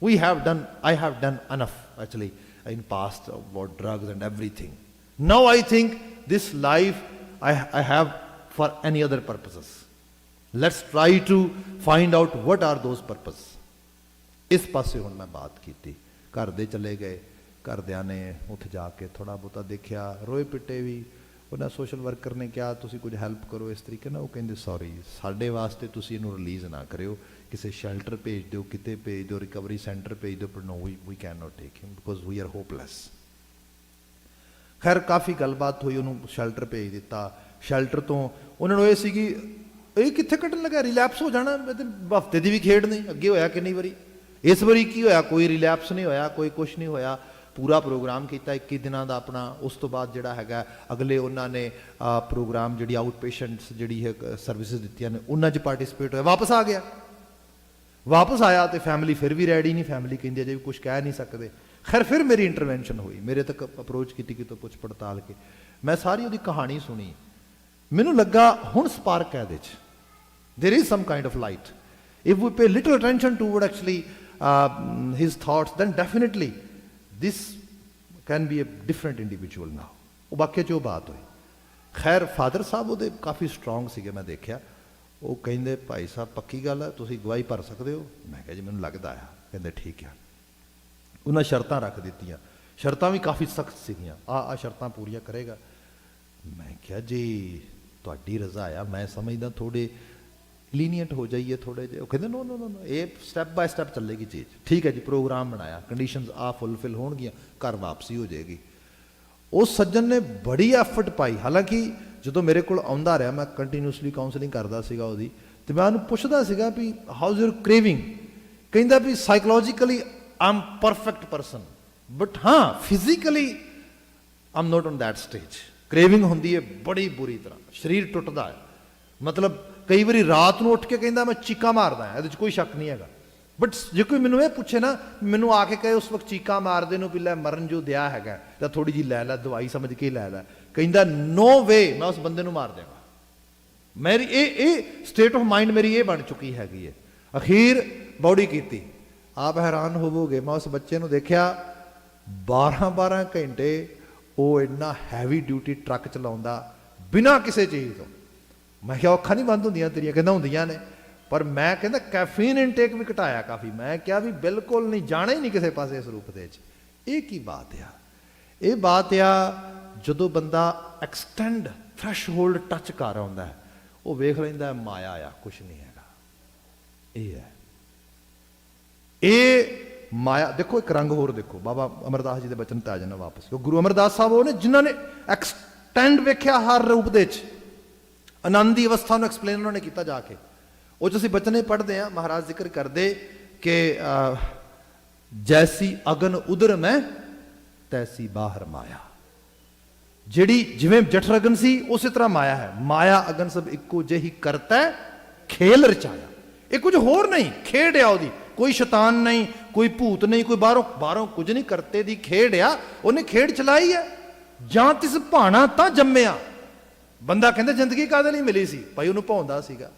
We have done, I have done enough actually in past about drugs and everything. Now I think this life I have for any other purposes. Let's try to find out what are those purposes. ਇਸ ਪਾਸੇ ਹੁਣ ਮੈਂ ਬਾਤ ਕੀਤੀ। ਘਰ ਦੇ ਚਲੇ ਗਏ, ਘਰਦਿਆਂ ਨੇ ਉੱਥੇ ਜਾ ਕੇ ਥੋੜ੍ਹਾ ਬਹੁਤਾ ਦੇਖਿਆ, ਰੋਏ ਪਿੱਟੇ ਵੀ। ਉਹਨਾਂ ਸੋਸ਼ਲ ਵਰਕਰ ਨੇ ਕਿਹਾ ਤੁਸੀਂ ਕੁਝ ਹੈਲਪ ਕਰੋ ਇਸ ਤਰੀਕੇ ਨਾਲ। ਉਹ ਕਹਿੰਦੇ ਸੌਰੀ, ਸਾਡੇ ਵਾਸਤੇ ਤੁਸੀਂ ਇਹਨੂੰ ਰਿਲੀਜ਼ ਨਾ ਕਰਿਓ, ਕਿਸੇ ਸ਼ੈਲਟਰ ਭੇਜ ਦਿਓ, ਕਿਤੇ ਭੇਜ ਦਿਓ, ਰਿਕਵਰੀ ਸੈਂਟਰ ਭੇਜ ਦਿਓ, ਪਰ no we can not take him because we are hopeless. ਖੈਰ ਕਾਫੀ ਗੱਲਬਾਤ ਹੋਈ, ਉਹਨੂੰ ਸ਼ੈਲਟਰ ਭੇਜ ਦਿੱਤਾ। ਸ਼ੈਲਟਰ ਤੋਂ ਉਹਨਾਂ ਨੂੰ ਇਹ ਸੀ ਕਿ ਇਹ ਕਿੱਥੇ ਕੱਢਣ ਲੱਗਾ, ਰਿਲੈਪਸ ਹੋ ਜਾਣਾ, ਹਫਤੇ ਦੀ ਵੀ ਖੇਡ ਨਹੀਂ। ਅੱਗੇ ਹੋਇਆ ਕਿੰਨੀ ਵਾਰੀ, ਇਸ ਵਾਰੀ ਕੀ ਹੋਇਆ, ਕੋਈ ਰਿਲੈਪਸ ਨਹੀਂ ਹੋਇਆ, ਕੋਈ ਕੁਛ ਨਹੀਂ ਹੋਇਆ। ਪੂਰਾ ਪ੍ਰੋਗਰਾਮ ਕੀਤਾ 21 ਦਿਨਾਂ ਦਾ ਆਪਣਾ। ਉਸ ਤੋਂ ਬਾਅਦ ਜਿਹੜਾ ਹੈਗਾ ਅਗਲੇ ਉਹਨਾਂ ਨੇ ਪ੍ਰੋਗਰਾਮ ਜਿਹੜੀ ਆਊਟ ਪੇਸ਼ੈਂਟਸ ਜਿਹੜੀ ਹੈ ਸਰਵਿਸਿਜ਼ ਦਿੱਤੀਆਂ ਨੇ, ਉਹਨਾਂ 'ਚ ਪਾਰਟੀਸਪੇਟ ਹੋਇਆ। ਵਾਪਸ ਆ ਗਿਆ। ਵਾਪਸ ਆਇਆ ਤੇ ਫੈਮਿਲੀ ਫਿਰ ਵੀ ਰੈਡੀ ਨਹੀਂ। ਫੈਮਿਲੀ ਕਹਿੰਦੀ ਅਜੇ ਵੀ ਕੁਝ ਕਹਿ ਨਹੀਂ ਸਕਦੇ। ਖੈਰ ਫਿਰ ਮੇਰੀ ਇੰਟਰਵੈਂਸ਼ਨ ਹੋਈ, ਮੇਰੇ ਤੱਕ ਅਪਰੋਚ ਕੀਤੀ ਕਿਤੋਂ ਪੁੱਛ ਪੜਤਾਲ ਕੇ। ਮੈਂ ਸਾਰੀ ਉਹਦੀ ਕਹਾਣੀ ਸੁਣੀ। ਮੈਨੂੰ ਲੱਗਾ ਹੁਣ ਸਪਾਰਕ ਹੈ ਇਹਦੇ 'ਚ, there is some kind of light. If we pay little attention toward actually his thoughts, then definitely this can be a different individual now. ਉਹ ਵਾਕਿਆ 'ਚ ਉਹ ਬਾਤ ਹੋਈ। ਖੈਰ ਫਾਦਰ ਸਾਹਿਬ ਉਹਦੇ ਕਾਫੀ ਸਟਰੋਂਗ ਸੀਗੇ, ਮੈਂ ਦੇਖਿਆ। ਉਹ ਕਹਿੰਦੇ ਭਾਈ ਸਾਹਿਬ ਪੱਕੀ ਗੱਲ ਹੈ, ਤੁਸੀਂ ਗਵਾਹੀ ਭਰ ਸਕਦੇ ਹੋ? ਮੈਂ ਕਿਹਾ ਜੀ ਮੈਨੂੰ ਲੱਗਦਾ ਆ। ਕਹਿੰਦੇ ਠੀਕ ਆ। ਉਹਨਾਂ ਸ਼ਰਤਾਂ ਰੱਖ ਦਿੱਤੀਆਂ, ਸ਼ਰਤਾਂ ਵੀ ਕਾਫੀ ਸਖਤ ਸੀਗੀਆਂ, ਆ ਸ਼ਰਤਾਂ ਪੂਰੀਆਂ ਕਰੇਗਾ। ਮੈਂ ਕਿਹਾ ਜੀ ਤੁਹਾਡੀ ਰਜ਼ਾ ਆ, ਮੈਂ ਸਮਝਦਾ ਥੋੜੇ ਲੀਨੀਅੰਟ ਹੋ ਜਾਈਏ ਥੋੜੇ ਜਿਹੇ। ਉਹ ਕਹਿੰਦੇ ਨੋ ਨੋ ਨੋ ਨੋ, ਇਹ ਸਟੈਪ ਬਾਏ ਸਟੈਪ ਚੱਲੇਗੀ ਚੀਜ਼। ਠੀਕ ਹੈ ਜੀ, ਪ੍ਰੋਗਰਾਮ ਬਣਾਇਆ, ਕੰਡੀਸ਼ਨਸ ਆ ਫੁੱਲਫਿਲ ਹੋਣਗੀਆਂ, ਘਰ ਵਾਪਸੀ ਹੋ ਜਾਏਗੀ। ਉਸ ਸੱਜਣ ਨੇ ਬੜੀ ਐਫਰਟ ਪਾਈ। ਹਾਲਾਂਕਿ ਜਦੋਂ ਮੇਰੇ ਕੋਲ ਆਉਂਦਾ ਰਿਹਾ, ਮੈਂ ਕੰਟੀਨਿਊਸਲੀ ਕਾਉਂਸਲਿੰਗ ਕਰਦਾ ਸੀਗਾ ਉਹਦੀ, ਤੇ ਮੈਂ ਉਹਨੂੰ ਪੁੱਛਦਾ ਸੀਗਾ ਵੀ ਹਾਊਜ਼ ਯੂਰ ਕ੍ਰੇਵਿੰਗ। ਕਹਿੰਦਾ ਵੀ psychologically am perfect person, but ਹਾਂ physically am not on that stage. Craving ਹੁੰਦੀ ਹੈ ਬੜੀ ਬੁਰੀ ਤਰ੍ਹਾਂ, ਸਰੀਰ ਟੁੱਟਦਾ ਹੈ। ਮਤਲਬ ਕਈ ਵਾਰੀ ਰਾਤ ਨੂੰ ਉੱਠ ਕੇ ਕਹਿੰਦਾ ਮੈਂ ਚੀਕਾਂ ਮਾਰਦਾ, ਇਹਦੇ 'ਚ ਕੋਈ ਸ਼ੱਕ ਨਹੀਂ ਹੈਗਾ। ਬਟ ਜੇ ਕੋਈ ਮੈਨੂੰ ਇਹ ਪੁੱਛੇ ਨਾ, ਮੈਨੂੰ ਆ ਕੇ ਕਹੇ ਉਸ ਵਕਤ ਚੀਕਾਂ ਮਾਰਦੇ ਨੂੰ ਵੀ ਲੈ ਮਰਨ ਜੋ ਦਿਆ ਹੈਗਾ ਤਾਂ ਥੋੜੀ ਜਿਹੀ ਲੈ ਲੈ, ਦਵਾਈ ਸਮਝ ਕੇ ਲੈ ਲੈ, ਕਹਿੰਦਾ ਨੋ ਵੇ, ਮੈਂ ਉਸ ਬੰਦੇ ਨੂੰ ਮਾਰ ਦਿਆਂਗਾ। ਮੇਰੀ ਇਹ ਸਟੇਟ ਆਫ ਮਾਈਂਡ ਮੇਰੀ ਇਹ ਬਣ ਚੁੱਕੀ ਹੈਗੀ ਹੈ। ਅਖੀਰ ਬੌਡੀ ਕੀਤੀ। ਆਪ ਹੈਰਾਨ ਹੋਵੋਗੇ, ਮੈਂ ਉਸ ਬੱਚੇ ਨੂੰ ਦੇਖਿਆ 12-12 ਘੰਟੇ ਉਹ ਇੰਨਾ ਹੈਵੀ ਡਿਊਟੀ ਟਰੱਕ ਚਲਾਉਂਦਾ ਬਿਨਾਂ ਕਿਸੇ ਚੀਜ਼ ਤੋਂ। ਮੈਂ ਕਿਹਾ ਅੱਖਾਂ ਨਹੀਂ ਬੰਦ ਹੁੰਦੀਆਂ ਤੇਰੀਆਂ? ਕਹਿੰਦਾ ਹੁੰਦੀਆਂ ਨੇ, ਪਰ ਮੈਂ ਕਹਿੰਦਾ ਕੈਫੀਨ ਇਨਟੇਕ ਵੀ ਘਟਾਇਆ ਕਾਫੀ। ਮੈਂ ਕਿਹਾ ਵੀ ਬਿਲਕੁਲ ਨਹੀਂ, ਜਾਣਾ ਹੀ ਨਹੀਂ ਕਿਸੇ ਪਾਸੇ ਇਸ ਰੂਪ ਦੇ ਵਿੱਚ। ਇਹ ਕੀ ਬਾਤ ਆ? ਇਹ ਬਾਤ ਆ ਜਦੋਂ ਬੰਦਾ ਐਕਸਟੈਂਡ ਥ੍ਰੈਸ਼ਹੋਲਡ ਟੱਚ ਕਰ ਆਉਂਦਾ ਹੈ, ਉਹ ਵੇਖ ਲੈਂਦਾ ਮਾਇਆ ਆ, ਕੁਛ ਨਹੀਂ ਹੈਗਾ। ਇਹ ਹੈ ਇਹ ਮਾਇਆ। ਦੇਖੋ ਇੱਕ ਰੰਗ ਹੋਰ ਦੇਖੋ, ਬਾਬਾ ਅਮਰਦਾਸ ਜੀ ਦੇ ਬਚਨ ਤੇ ਆ ਜਾਣਾ ਵਾਪਸ। ਉਹ ਗੁਰੂ ਅਮਰਦਾਸ ਸਾਹਿਬ ਉਹ ਨੇ ਜਿਨ੍ਹਾਂ ਨੇ ਐਕਸਟੈਂਡ ਵੇਖਿਆ ਹਰ ਰੂਪ ਦੇ ਵਿੱਚ। ਆਨੰਦ ਦੀ ਅਵਸਥਾ ਨੂੰ ਐਕਸਪਲੇਨ ਉਹਨਾਂ ਨੇ ਕੀਤਾ ਜਾ ਕੇ। ਉਹ 'ਚ ਅਸੀਂ ਬਚਨੇ ਪੜ੍ਹਦੇ ਹਾਂ, ਮਹਾਰਾਜ ਜ਼ਿਕਰ ਕਰਦੇ ਕਿ ਜੈਸੀ ਅਗਨ ਉਦਰ ਮੈਂ ਤੈਸੀ ਬਾਹਰ ਮਾਇਆ। ਜਿਹੜੀ ਜਿਵੇਂ ਜਠਰ ਅਗਨ ਸੀ ਉਸੇ ਤਰ੍ਹਾਂ ਮਾਇਆ ਹੈ। ਮਾਇਆ ਅਗਨ ਸਭ ਇੱਕੋ ਜਿਹੀ ਕਰਤਾ ਖੇਲ ਰਚਾਇਆ। ਇਹ ਕੁਝ ਹੋਰ ਨਹੀਂ, ਖੇਡ ਆ ਉਹਦੀ। ਕੋਈ ਸ਼ੈਤਾਨ ਨਹੀਂ, ਕੋਈ ਭੂਤ ਨਹੀਂ, ਕੋਈ ਬਾਹਰੋਂ ਕੁਝ ਨਹੀਂ, ਕਰਤੇ ਦੀ ਖੇਡ ਆ। ਉਹਨੇ ਖੇਡ ਚਲਾਈ ਹੈ। ਜਾਂ ਤਿਸ ਭਾਣਾ ਤਾਂ ਜੰਮਿਆ। ਬੰਦਾ ਕਹਿੰਦਾ ਜ਼ਿੰਦਗੀ ਕਾਹਦੇ ਲਈ ਮਿਲੀ ਸੀ? ਭਾਈ ਉਹਨੂੰ ਭੌਂਦਾ ਸੀਗਾ।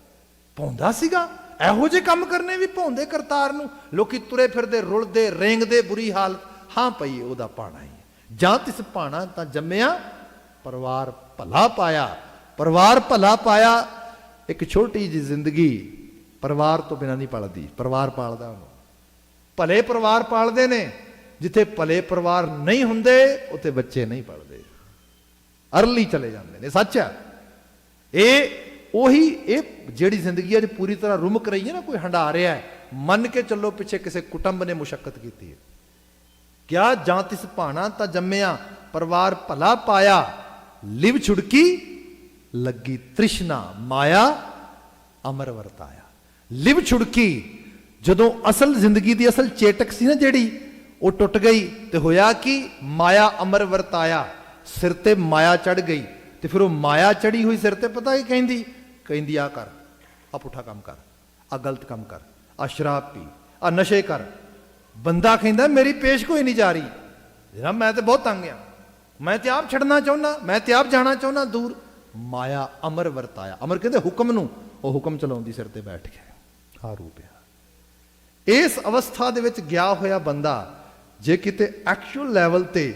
ਇਹੋ ਜਿਹੇ ਕੰਮ ਕਰਨੇ ਵੀ ਭੌਂਦੇ ਕਰਤਾਰ ਨੂੰ। ਲੋਕੀ ਤੁਰੇ ਫਿਰਦੇ, ਰੁਲਦੇ, ਰੇਂਗਦੇ, ਬੁਰੀ ਹਾਲਤ। ਹਾਂ ਭਾਈ ਉਹਦਾ ਭਾਣਾ ਹੀ ਹੈ। ਜਾਂ ਤਿਸ ਭਾਣਾ ਤਾਂ ਜੰਮਿਆ, ਪਰਿਵਾਰ ਭਲਾ ਪਾਇਆ। ਇੱਕ ਛੋਟੀ ਜਿਹੀ ਜ਼ਿੰਦਗੀ ਪਰਿਵਾਰ ਤੋਂ ਬਿਨਾਂ ਨਹੀਂ ਪਲਦੀ। ਪਰਿਵਾਰ ਪਾਲਦਾ ਉਹਨੂੰ। ਭਲੇ ਪਰਿਵਾਰ ਪਾਲਦੇ ਨੇ। ਜਿੱਥੇ ਭਲੇ ਪਰਿਵਾਰ ਨਹੀਂ ਹੁੰਦੇ ਉੱਥੇ ਬੱਚੇ ਨਹੀਂ ਪਲਦੇ, ਅਰਲੀ ਚਲੇ ਜਾਂਦੇ ਨੇ। ਸੱਚ ਹੈ ਇਹ ਜਿਹੜੀ ਜ਼ਿੰਦਗੀ ਅੱਜ ਪੂਰੀ ਤਰ੍ਹਾਂ ਰੁਮਕ ਰਹੀ ਹੈ ਨਾ, ਕੋਈ ਹੰਢਾ ਰਿਹਾ ਹੈ, ਮੰਨ ਕੇ ਚੱਲੋ ਪਿੱਛੇ ਕਿਸੇ ਕੁਟੰਬ ਨੇ ਮੁਸ਼ੱਕਤ ਕੀਤੀ ਹੈ। ਕਿਆ ਜਾਂ ਤਿਸ ਭਾਣਾ ਤਾਂ ਜੰਮਿਆ, ਪਰਿਵਾਰ ਭਲਾ ਪਾਇਆ, ਲਿਵ ਛੁੜਕੀ ਲੱਗੀ ਤ੍ਰਿਸ਼ਨਾ, ਮਾਇਆ ਅਮਰ ਵਰਤਾਇਆ। ਲਿਵ ਛੁੜਕੀ, ਜਦੋਂ ਅਸਲ ਜ਼ਿੰਦਗੀ ਦੀ ਅਸਲ ਚੇਟਕ ਸੀ ਨਾ ਜਿਹੜੀ, ਉਹ ਟੁੱਟ ਗਈ। ਤੇ ਹੋਇਆ ਕਿ ਮਾਇਆ ਅਮਰ ਵਰਤਾਇਆ। ਸਿਰ ਤੇ ਮਾਇਆ ਚੜ ਗਈ। ਤੇ ਫਿਰ ਉਹ ਮਾਇਆ ਚੜੀ ਹੋਈ ਸਿਰ ਤੇ ਪਤਾ ਕੀ ਕਹਿੰਦੀ ਆ ਕਰ, ਆ ਪੁੱਠਾ ਕੰਮ ਕਰ, ਆ ਗਲਤ ਕੰਮ ਕਰ, ਆ ਸ਼ਰਾਬ ਪੀ, ਆ ਨਸ਼ੇ ਕਰ। ਬੰਦਾ ਕਹਿੰਦਾ ਮੇਰੀ ਪੇਸ਼ ਕੋਈ ਨਹੀਂ ਜਾ ਰਹੀ, ਜਨਾਬ ਮੈਂ ਤੇ ਬਹੁਤ ਤੰਗ ਆ, ਮੈਂ ਤੇ ਆਪ ਛੱਡਣਾ ਚਾਹੁੰਦਾ, ਮੈਂ ਤੇ ਆਪ ਜਾਣਾ ਚਾਹੁੰਦਾ ਦੂਰ। ਮਾਇਆ ਅਮਰ ਵਰਤਾਇਆ। ਅਮਰ ਕਹਿੰਦੇ ਹੁਕਮ ਨੂੰ, ਉਹ ਹੁਕਮ ਚਲਾਉਂਦੀ ਸਿਰ ਤੇ ਬੈਠ ਕੇ। ਆ ਰੂਪ ਆ। ਇਸ ਅਵਸਥਾ ਦੇ ਵਿੱਚ ਗਿਆ ਹੋਇਆ ਬੰਦਾ ਜੇ ਕਿਤੇ ਐਕਚੁਅਲ ਲੈਵਲ ਤੇ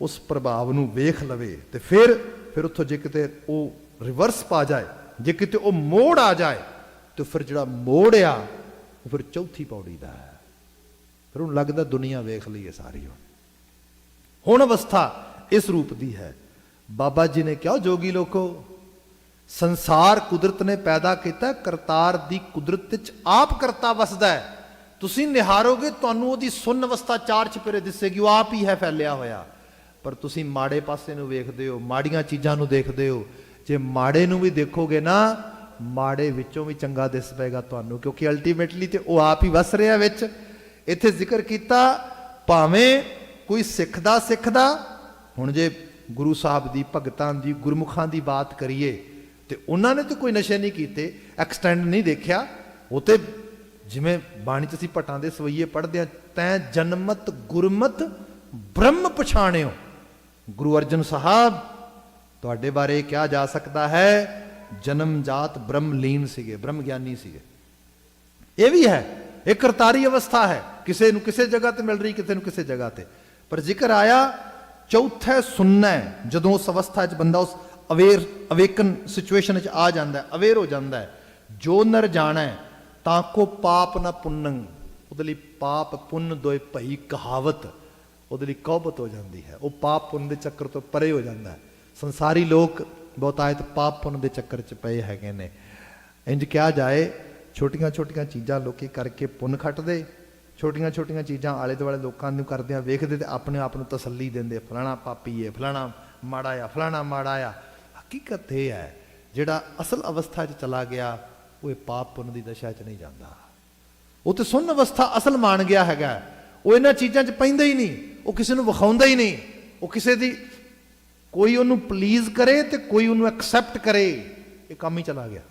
ਉਸ ਪ੍ਰਭਾਵ ਨੂੰ ਵੇਖ ਲਵੇ ਤੇ ਫਿਰ ਉੱਥੋਂ ਜੇ ਕਿਤੇ ਉਹ ਰਿਵਰਸ ਪਾ ਜਾਏ, ਜੇ ਕਿਤੇ ਉਹ ਮੋੜ ਆ ਜਾਏ, ਤੇ ਫਿਰ ਜਿਹੜਾ ਮੋੜ ਆ ਉਹ ਫਿਰ ਚੌਥੀ ਪੌੜੀ ਦਾ ਹੈ। ਫਿਰ ਉਹਨੂੰ ਲੱਗਦਾ ਦੁਨੀਆ ਵੇਖ ਲਈ ਹੈ ਸਾਰੀ। ਹੁਣ ਅਵਸਥਾ ਇਸ ਰੂਪ ਦੀ ਹੈ। ਬਾਬਾ ਜੀ ਨੇ ਕਿਹਾ ਜੋਗੀ ਲੋਕੋ, ਸੰਸਾਰ ਕੁਦਰਤ ਨੇ ਪੈਦਾ ਕੀਤਾ, ਕਰਤਾਰ ਦੀ ਕੁਦਰਤ ਵਿੱਚ ਆਪ ਕਰਤਾ ਵਸਦਾ ਹੈ। ਤੁਸੀਂ ਨਿਹਾਰੋਗੇ ਤੁਹਾਨੂੰ ਉਹਦੀ ਸੁੰਨ ਅਵਸਥਾ ਚਾਰ ਚੁਫੇਰੇ ਦਿਸੇਗੀ, ਉਹ ਆਪ ਹੀ ਹੈ ਫੈਲਿਆ ਹੋਇਆ। ਪਰ ਤੁਸੀਂ ਮਾੜੇ ਪਾਸੇ ਨੂੰ ਵੇਖਦੇ ਹੋ, ਮਾੜੀਆਂ ਚੀਜ਼ਾਂ ਨੂੰ ਦੇਖਦੇ ਹੋ। ਜੇ ਮਾੜੇ ਨੂੰ ਵੀ ਦੇਖੋਗੇ ਨਾ, ਮਾੜੇ ਵਿੱਚੋਂ ਵੀ ਚੰਗਾ ਦਿਸ ਪਏਗਾ ਤੁਹਾਨੂੰ, ਕਿਉਂਕਿ ਅਲਟੀਮੇਟਲੀ ਤੇ ਉਹ ਆਪ ਹੀ ਵਸ ਰਿਹਾ ਵਿੱਚ। ਇੱਥੇ ਜ਼ਿਕਰ ਕੀਤਾ ਭਾਵੇਂ ਕੋਈ ਸਿੱਖਦਾ ਹੁਣ ਜੇ ਗੁਰੂ ਸਾਹਿਬ ਦੀ, ਭਗਤਾਂ ਦੀ, ਗੁਰਮੁਖਾਂ ਦੀ ਬਾਤ ਕਰੀਏ ਤੇ ਉਹਨਾਂ ਨੇ ਤਾਂ ਕੋਈ ਨਸ਼ੇ ਨਹੀਂ ਕੀਤੇ, ਐਕਸਟੈਂਡ ਨਹੀਂ ਦੇਖਿਆ। ਉਹ ਤੇ ਜਿਵੇਂ ਬਾਣੀ 'ਚ ਅਸੀਂ ਭੱਟਾਂ ਦੇ ਸਵਈਏ ਪੜ੍ਹਦੇ ਹਾਂ, ਤੈਂ ਜਨਮਤ ਗੁਰਮਤ ਬ੍ਰਹਮ ਪਛਾਣਿਓ। ਗੁਰੂ ਅਰਜਨ ਸਾਹਿਬ ਤੁਹਾਡੇ ਬਾਰੇ ਕਿਹਾ ਜਾ ਸਕਦਾ ਹੈ ਜਨਮ ਜਾਤ ਬ੍ਰਹਮ ਲੀਨ ਸੀਗੇ, ਬ੍ਰਹਮ ਗਿਆਨੀ ਸੀਗੇ। ਇਹ ਵੀ ਹੈ, ਇਹ ਕਰਤਾਰੀ ਅਵਸਥਾ ਹੈ, ਕਿਸੇ ਨੂੰ ਕਿਸੇ ਜਗ੍ਹਾ ਤੇ ਮਿਲ ਰਹੀ, ਕਿਸੇ ਨੂੰ ਕਿਸੇ ਜਗ੍ਹਾ ਤੇ। ਪਰ ਜ਼ਿਕਰ ਆਇਆ ਚੌਥੇ ਸੁਣਨਾ, ਜਦੋਂ ਉਸ ਅਵਸਥਾ 'ਚ ਬੰਦਾ ਉਸ ਅਵੇਕਨ ਸਿਚੁਏਸ਼ਨ ਵਿੱਚ ਆ ਜਾਂਦਾ, ਅਵੇਅਰ ਹੋ ਜਾਂਦਾ ਹੈ। ਜੋ ਨਰ ਜਾਣੈ ਤਾਂ ਕੋ ਪਾਪ ਨਾ ਪੁੰਨੰ, ਉਹਦੇ ਲਈ ਪਾਪ ਪੁੰਨ ਦੋਏ ਭਈ ਕਹਾਵਤ, ਉਹਦੇ ਲਈ ਕੌਬਤ ਹੋ ਜਾਂਦੀ ਹੈ। ਉਹ ਪਾਪ ਪੁੰਨ ਦੇ ਚੱਕਰ ਤੋਂ ਪਰੇ ਹੋ ਜਾਂਦਾ ਹੈ। ਸੰਸਾਰੀ ਲੋਕ ਬਹੁਤਾਇਤ ਪਾਪ ਪੁੰਨ ਦੇ ਚੱਕਰ 'ਚ ਪਏ ਹੈਗੇ ਨੇ। ਇੰਜ ਕਿਹਾ ਜਾਏ, ਛੋਟੀਆਂ ਛੋਟੀਆਂ ਚੀਜ਼ਾਂ ਲੋਕੀ ਕਰਕੇ ਪੁੰਨ ਖੱਟਦੇ, ਛੋਟੀਆਂ ਛੋਟੀਆਂ ਚੀਜ਼ਾਂ ਆਲੇ ਦੁਆਲੇ ਲੋਕਾਂ ਨੂੰ ਕਰਦਿਆਂ ਵੇਖਦੇ ਤੇ ਆਪਣੇ ਆਪ ਨੂੰ ਤਸੱਲੀ ਦਿੰਦੇ, ਫਲਾਣਾ ਪਾਪੀ ਹੈ, ਫਲਾਣਾ ਮਾੜਾ ਆ, ਫਲਾਣਾ ਮਾੜਾ ਆ। ਹਕੀਕਤ ਇਹ ਹੈ, ਜਿਹੜਾ ਅਸਲ ਅਵਸਥਾ 'ਚ ਚਲਾ ਗਿਆ ਉਹ ਇਹ ਪਾਪ ਪੁੰਨ ਦੀ ਦਸ਼ਾ 'ਚ ਨਹੀਂ ਜਾਂਦਾ। ਉਹ ਤੇ ਸੁੰਨ ਅਵਸਥਾ ਅਸਲ ਮੰਨ ਗਿਆ ਹੈਗਾ। ਉਹ ਇਹਨਾਂ ਚੀਜ਼ਾਂ 'ਚ ਪੈਂਦਾ ਹੀ ਨਹੀਂ, ਉਹ ਕਿਸੇ ਨੂੰ ਵਿਖਾਉਂਦਾ ਹੀ ਨਹੀਂ। ਉਹ ਕਿਸੇ ਦੀ ਕੋਈ ਉਹਨੂੰ ਪਲੀਜ਼ ਕਰੇ ਤੇ ਕੋਈ ਉਹਨੂੰ ਐਕਸੈਪਟ ਕਰੇ, ਇਹ ਕੰਮ ਹੀ ਚਲਾ ਗਿਆ।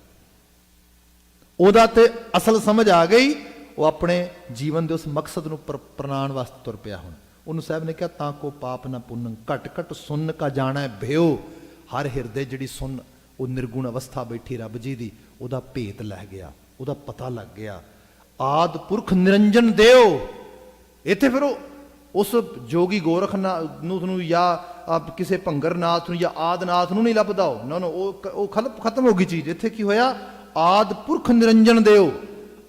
ਉਹਦਾ ਤੇ ਅਸਲ ਸਮਝ ਆ ਗਈ, ਉਹ ਆਪਣੇ ਜੀਵਨ ਦੇ ਉਸ ਮਕਸਦ ਨੂੰ ਪ੍ਰਣਾਉਣ ਵਾਸਤੇ ਤੁਰ ਪਿਆ। ਹੁਣ ਉਹਨੂੰ ਸਾਹਿਬ ਨੇ ਕਿਹਾ ਤਾਂ ਕੋ ਪਾਪ ਨਾ ਪੁੰਨ, ਘਟ ਘਟ ਸੁੰਨ ਕਾ ਜਾਣਾ ਭਿਓ। ਹਰ ਹਿਰਦੇ ਜਿਹੜੀ ਸੁੰਨ, ਉਹ ਨਿਰਗੁਣ ਅਵਸਥਾ ਬੈਠੀ ਰੱਬ ਜੀ ਦੀ, ਉਹਦਾ ਭੇਤ ਲੈ ਗਿਆ, ਉਹਦਾ ਪਤਾ ਲੱਗ ਗਿਆ। ਆਦ ਪੁਰਖ ਨਿਰੰਜਨ ਦਿਓ। ਇੱਥੇ ਫਿਰ ਉਹ ਉਸ ਜੋਗੀ ਗੋਰਖਨਾਥ ਨੂੰ ਜਾਂ ਕਿਸੇ ਭੰਗਰਨਾਥ ਨੂੰ ਜਾਂ ਆਦਨਾਥ ਨੂੰ ਨਹੀਂ ਲੱਭਦਾ। ਉਹ ਖਤਮ ਹੋ ਗਈ ਚੀਜ਼। ਇੱਥੇ ਕੀ ਹੋਇਆ? ਆਦ ਪੁਰਖ ਨਿਰੰਜਨ ਦਿਓ।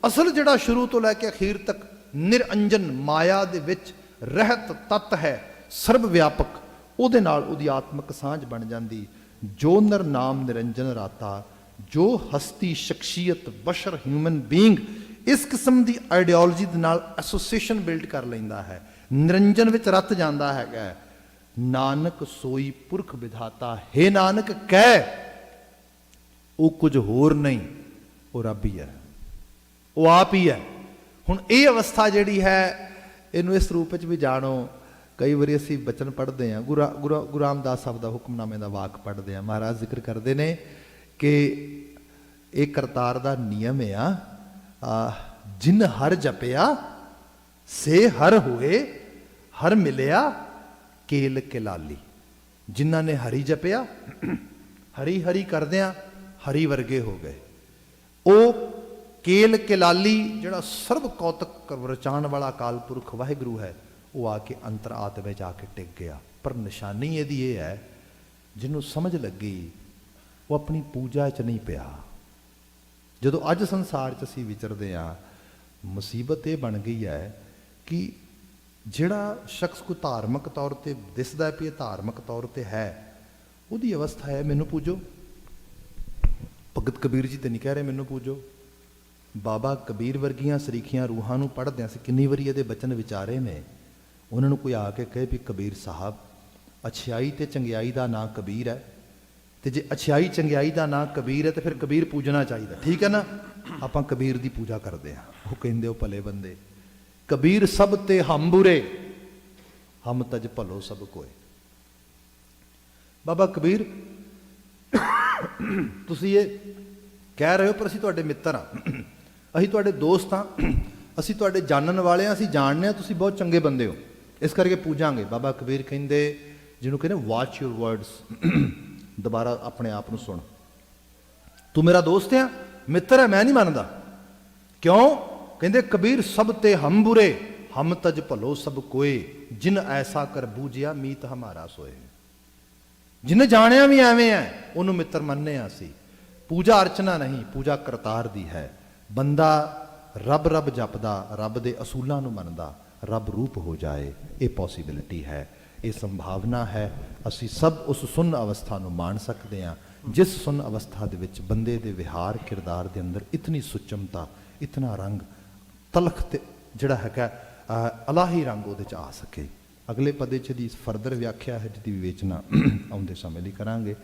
ਅਸਲ ਜਿਹੜਾ ਸ਼ੁਰੂ ਤੋਂ ਲੈ ਕੇ ਅਖੀਰ ਤੱਕ ਨਿਰੰਜਨ ਮਾਇਆ ਦੇ ਵਿੱਚ ਰਹਿਤ ਤਤ ਹੈ, ਸਰਬ ਵਿਆਪਕ, ਉਹਦੇ ਨਾਲ ਉਹਦੀ ਆਤਮਿਕ ਸਾਂਝ ਬਣ ਜਾਂਦੀ। ਜੋ ਨਰ ਨਾਮ ਨਿਰੰਜਨ ਰਾਤਾ, ਜੋ ਹਸਤੀ ਸ਼ਖਸੀਅਤ ਬਸ਼ਰ ਹਿਊਮਨ ਬੀਇੰਗ ਇਸ ਕਿਸਮ ਦੀ ਆਈਡੀਓਲੋਜੀ ਦੇ ਨਾਲ ਐਸੋਸੀਏਸ਼ਨ ਬਿਲਡ ਕਰ ਲੈਂਦਾ ਹੈ, ਨਿਰੰਜਨ ਵਿੱਚ ਰਤ ਜਾਂਦਾ ਹੈਗਾ। ਨਾਨਕ ਸੋਈ ਪੁਰਖ ਵਿਧਾਤਾ, ਹੇ ਨਾਨਕ ਕਹਿ ਉਹ ਕੁਝ ਹੋਰ ਨਹੀਂ, ਉਹ ਰੱਬ ਹੀ ਹੈ, ਉਹ ਆਪ ਹੀ ਹੈ। ਹੁਣ ਇਹ ਅਵਸਥਾ ਜਿਹੜੀ ਹੈ, ਇਹਨੂੰ ਇਸ ਰੂਪ ਵਿੱਚ ਵੀ ਜਾਣੋ। ਕਈ ਵਾਰੀ ਅਸੀਂ ਬਚਨ ਪੜ੍ਹਦੇ ਹਾਂ, ਗੁਰੂ ਰਾਮਦਾਸ ਸਾਹਿਬ ਦਾ ਹੁਕਮਨਾਮੇ ਦਾ ਵਾਕ ਪੜ੍ਹਦੇ ਹਾਂ। ਮਹਾਰਾਜ ਜ਼ਿਕਰ ਕਰਦੇ ਨੇ ਕਿ ਇਹ ਕਰਤਾਰ ਦਾ ਨਿਯਮ ਆ, ਜਿਨ ਹਰ ਜਪਿਆ ਸੇ ਹਰ ਹੋਏ, ਹਰ ਮਿਲਿਆ ਕੇਲ ਕਿਲਾਲੀ। ਜਿਨ੍ਹਾਂ ਨੇ ਹਰੀ ਜਪਿਆ, ਹਰੀ ਹਰੀ ਕਰਦਿਆਂ ਹਰੀ ਵਰਗੇ ਹੋ ਗਏ। ਉਹ ਕੇਲ ਕਿਲਾਲੀ, ਜਿਹੜਾ ਸਰਬ ਕੌਤਕ ਰਚਾਉਣ ਵਾਲਾ ਅਕਾਲ ਪੁਰਖ ਵਾਹਿਗੁਰੂ ਹੈ, ਉਹ ਆ ਕੇ ਅੰਤਰ ਆਤਮਾ ਵਿੱਚ ਆ ਕੇ ਟਿਕ ਗਿਆ। ਪਰ ਨਿਸ਼ਾਨੀ ਇਹਦੀ ਇਹ ਹੈ, ਜਿਹਨੂੰ ਸਮਝ ਲੱਗੀ ਉਹ ਆਪਣੀ ਪੂਜਾ 'ਚ ਨਹੀਂ ਪਿਆ। ਜਦੋਂ ਅੱਜ ਸੰਸਾਰ 'ਚ ਅਸੀਂ ਵਿਚਰਦੇ ਹਾਂ, ਮੁਸੀਬਤ ਇਹ ਬਣ ਗਈ ਹੈ ਕਿ ਜਿਹੜਾ ਸ਼ਖਸ ਕੋਈ ਧਾਰਮਿਕ ਤੌਰ 'ਤੇ ਦਿਸਦਾ ਹੈ ਵੀ ਇਹ ਧਾਰਮਿਕ ਤੌਰ 'ਤੇ ਹੈ, ਉਹਦੀ ਅਵਸਥਾ ਹੈ ਮੈਨੂੰ ਪੂਜੋ। ਭਗਤ ਕਬੀਰ ਜੀ ਤੇ ਨਹੀਂ ਕਹਿ ਰਹੇ ਮੈਨੂੰ ਪੂਜੋ। ਬਾਬਾ ਕਬੀਰ ਵਰਗੀਆਂ ਸਰੀਖੀਆਂ ਰੂਹਾਂ ਨੂੰ ਪੜ੍ਹਦਿਆਂ ਸੀ ਕਿੰਨੀ ਵਾਰੀ ਇਹਦੇ ਬਚਨ ਵਿਚਾਰੇ ਨੇ। ਉਹਨਾਂ ਨੂੰ ਕੋਈ ਆ ਕੇ ਕਹੇ ਵੀ ਕਬੀਰ ਸਾਹਿਬ, ਅਛਿਆਈ ਤੇ ਚੰਗਿਆਈ ਦਾ ਨਾਂ ਕਬੀਰ ਹੈ, ਤੇ ਜੇ ਅਛਿਆਈ ਚੰਗਿਆਈ ਦਾ ਨਾਂ ਕਬੀਰ ਹੈ ਤੇ ਫਿਰ ਕਬੀਰ ਪੂਜਣਾ ਚਾਹੀਦਾ, ਠੀਕ ਹੈ ਨਾ? ਆਪਾਂ ਕਬੀਰ ਦੀ ਪੂਜਾ ਕਰਦੇ ਹਾਂ। ਉਹ ਕਹਿੰਦੇ ਉਹ ਭਲੇ ਬੰਦੇ, ਕਬੀਰ ਸਭ ਤੇ ਹਮ ਬੁਰੇ, ਹਮ ਤਜ ਭਲੋ ਸਭ ਕੋਏ। ਬਾਬਾ ਕਬੀਰ ਤੁਸੀਂ ਇਹ ਕਹਿ ਰਹੇ ਹੋ, ਪਰ ਅਸੀਂ ਤੁਹਾਡੇ ਮਿੱਤਰ ਹਾਂ, ਅਸੀਂ ਤੁਹਾਡੇ ਦੋਸਤ ਹਾਂ, ਅਸੀਂ ਤੁਹਾਡੇ ਜਾਣਨ ਵਾਲੇ ਹਾਂ, ਅਸੀਂ ਜਾਣਦੇ ਹਾਂ ਤੁਸੀਂ ਬਹੁਤ ਚੰਗੇ ਬੰਦੇ ਹੋ, ਇਸ ਕਰਕੇ ਪੂਜਾਂਗੇ। ਬਾਬਾ ਕਬੀਰ ਕਹਿੰਦੇ, ਜਿਹਨੂੰ ਕਹਿੰਦੇ ਵਾਚ ਯੂਰ ਵਰਡਸ, ਦੁਬਾਰਾ ਆਪਣੇ ਆਪ ਨੂੰ ਸੁਣ। ਤੂੰ ਮੇਰਾ ਦੋਸਤ ਹੈ, ਮਿੱਤਰ ਹੈ, ਮੈਂ ਨਹੀਂ ਮੰਨਦਾ। ਕਿਉਂ? ਕਹਿੰਦੇ ਕਬੀਰ ਸਭ ਤੇ ਹਮ ਬੁਰੇ, ਹਮ ਤਜ ਭਲੋ ਸਭ ਕੋਏ, ਜਿਨ ਐਸਾ ਕਰ ਬੂਝਿਆ ਮੀਤ ਹਮਾਰਾ ਸੋਏ। ਜਿਹਨੇ ਜਾਣਿਆ ਵੀ ਐਵੇਂ ਹੈ, ਉਹਨੂੰ ਮਿੱਤਰ ਮੰਨਨੇ ਆ ਅਸੀਂ। ਪੂਜਾ ਅਰਚਨਾ ਨਹੀਂ, ਪੂਜਾ ਕਰਤਾਰ ਦੀ ਹੈ। ਬੰਦਾ ਰੱਬ ਰੱਬ ਜਪਦਾ, ਰੱਬ ਦੇ ਅਸੂਲਾਂ ਨੂੰ ਮੰਨਦਾ, ਰੱਬ ਰੂਪ ਹੋ ਜਾਏ, ਇਹ ਪੋਸੀਬਿਲਿਟੀ ਹੈ, ਇਹ ਸੰਭਾਵਨਾ ਹੈ। ਅਸੀਂ ਸਭ ਉਸ ਸੁੰਨ ਅਵਸਥਾ ਨੂੰ ਮਾਣ ਸਕਦੇ ਹਾਂ, ਜਿਸ ਸੁੰਨ ਅਵਸਥਾ ਦੇ ਵਿੱਚ ਬੰਦੇ ਦੇ ਵਿਹਾਰ ਕਿਰਦਾਰ ਦੇ ਅੰਦਰ ਇਤਨੀ ਸੁਚਮਤਾ, ਇਤਨਾ ਰੰਗ ਤਲਖ ਤੇ ਜਿਹੜਾ ਹੈਗਾ ਅਲਾਹੀ ਰੰਗ ਉਹਦੇ 'ਚ ਆ ਸਕੇ। ਅਗਲੇ ਪਦੇ 'ਚ ਦੀ ਫਰਦਰ ਵਿਆਖਿਆ ਹੈ, ਜਿਹਦੀ ਵਿਵੇਚਨਾ ਆਉਂਦੇ ਸਮੇਂ ਲਈ ਕਰਾਂਗੇ।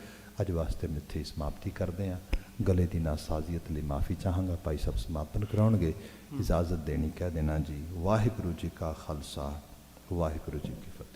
ਅੱਜ ਵਾਸਤੇ ਮਿੱਥੇ ਸਮਾਪਤੀ ਕਰਦੇ ਹਾਂ। ਗਲੇ ਦੀ ਨਾਸਾਜ਼ੀਅਤ ਲਈ ਮਾਫੀ ਚਾਹਾਂਗਾ। ਭਾਈ ਸਾਹਿਬ ਸਮਾਪਨ ਕਰਾਉਣਗੇ, ਇਜਾਜ਼ਤ ਦੇਣੀ ਕਹਿ ਦੇਣਾ ਜੀ। ਵਾਹਿਗੁਰੂ ਜੀ ਕਾ ਖਾਲਸਾ, ਵਾਹਿਗੁਰੂ ਜੀ ਕੀ ਫਤਿਹ।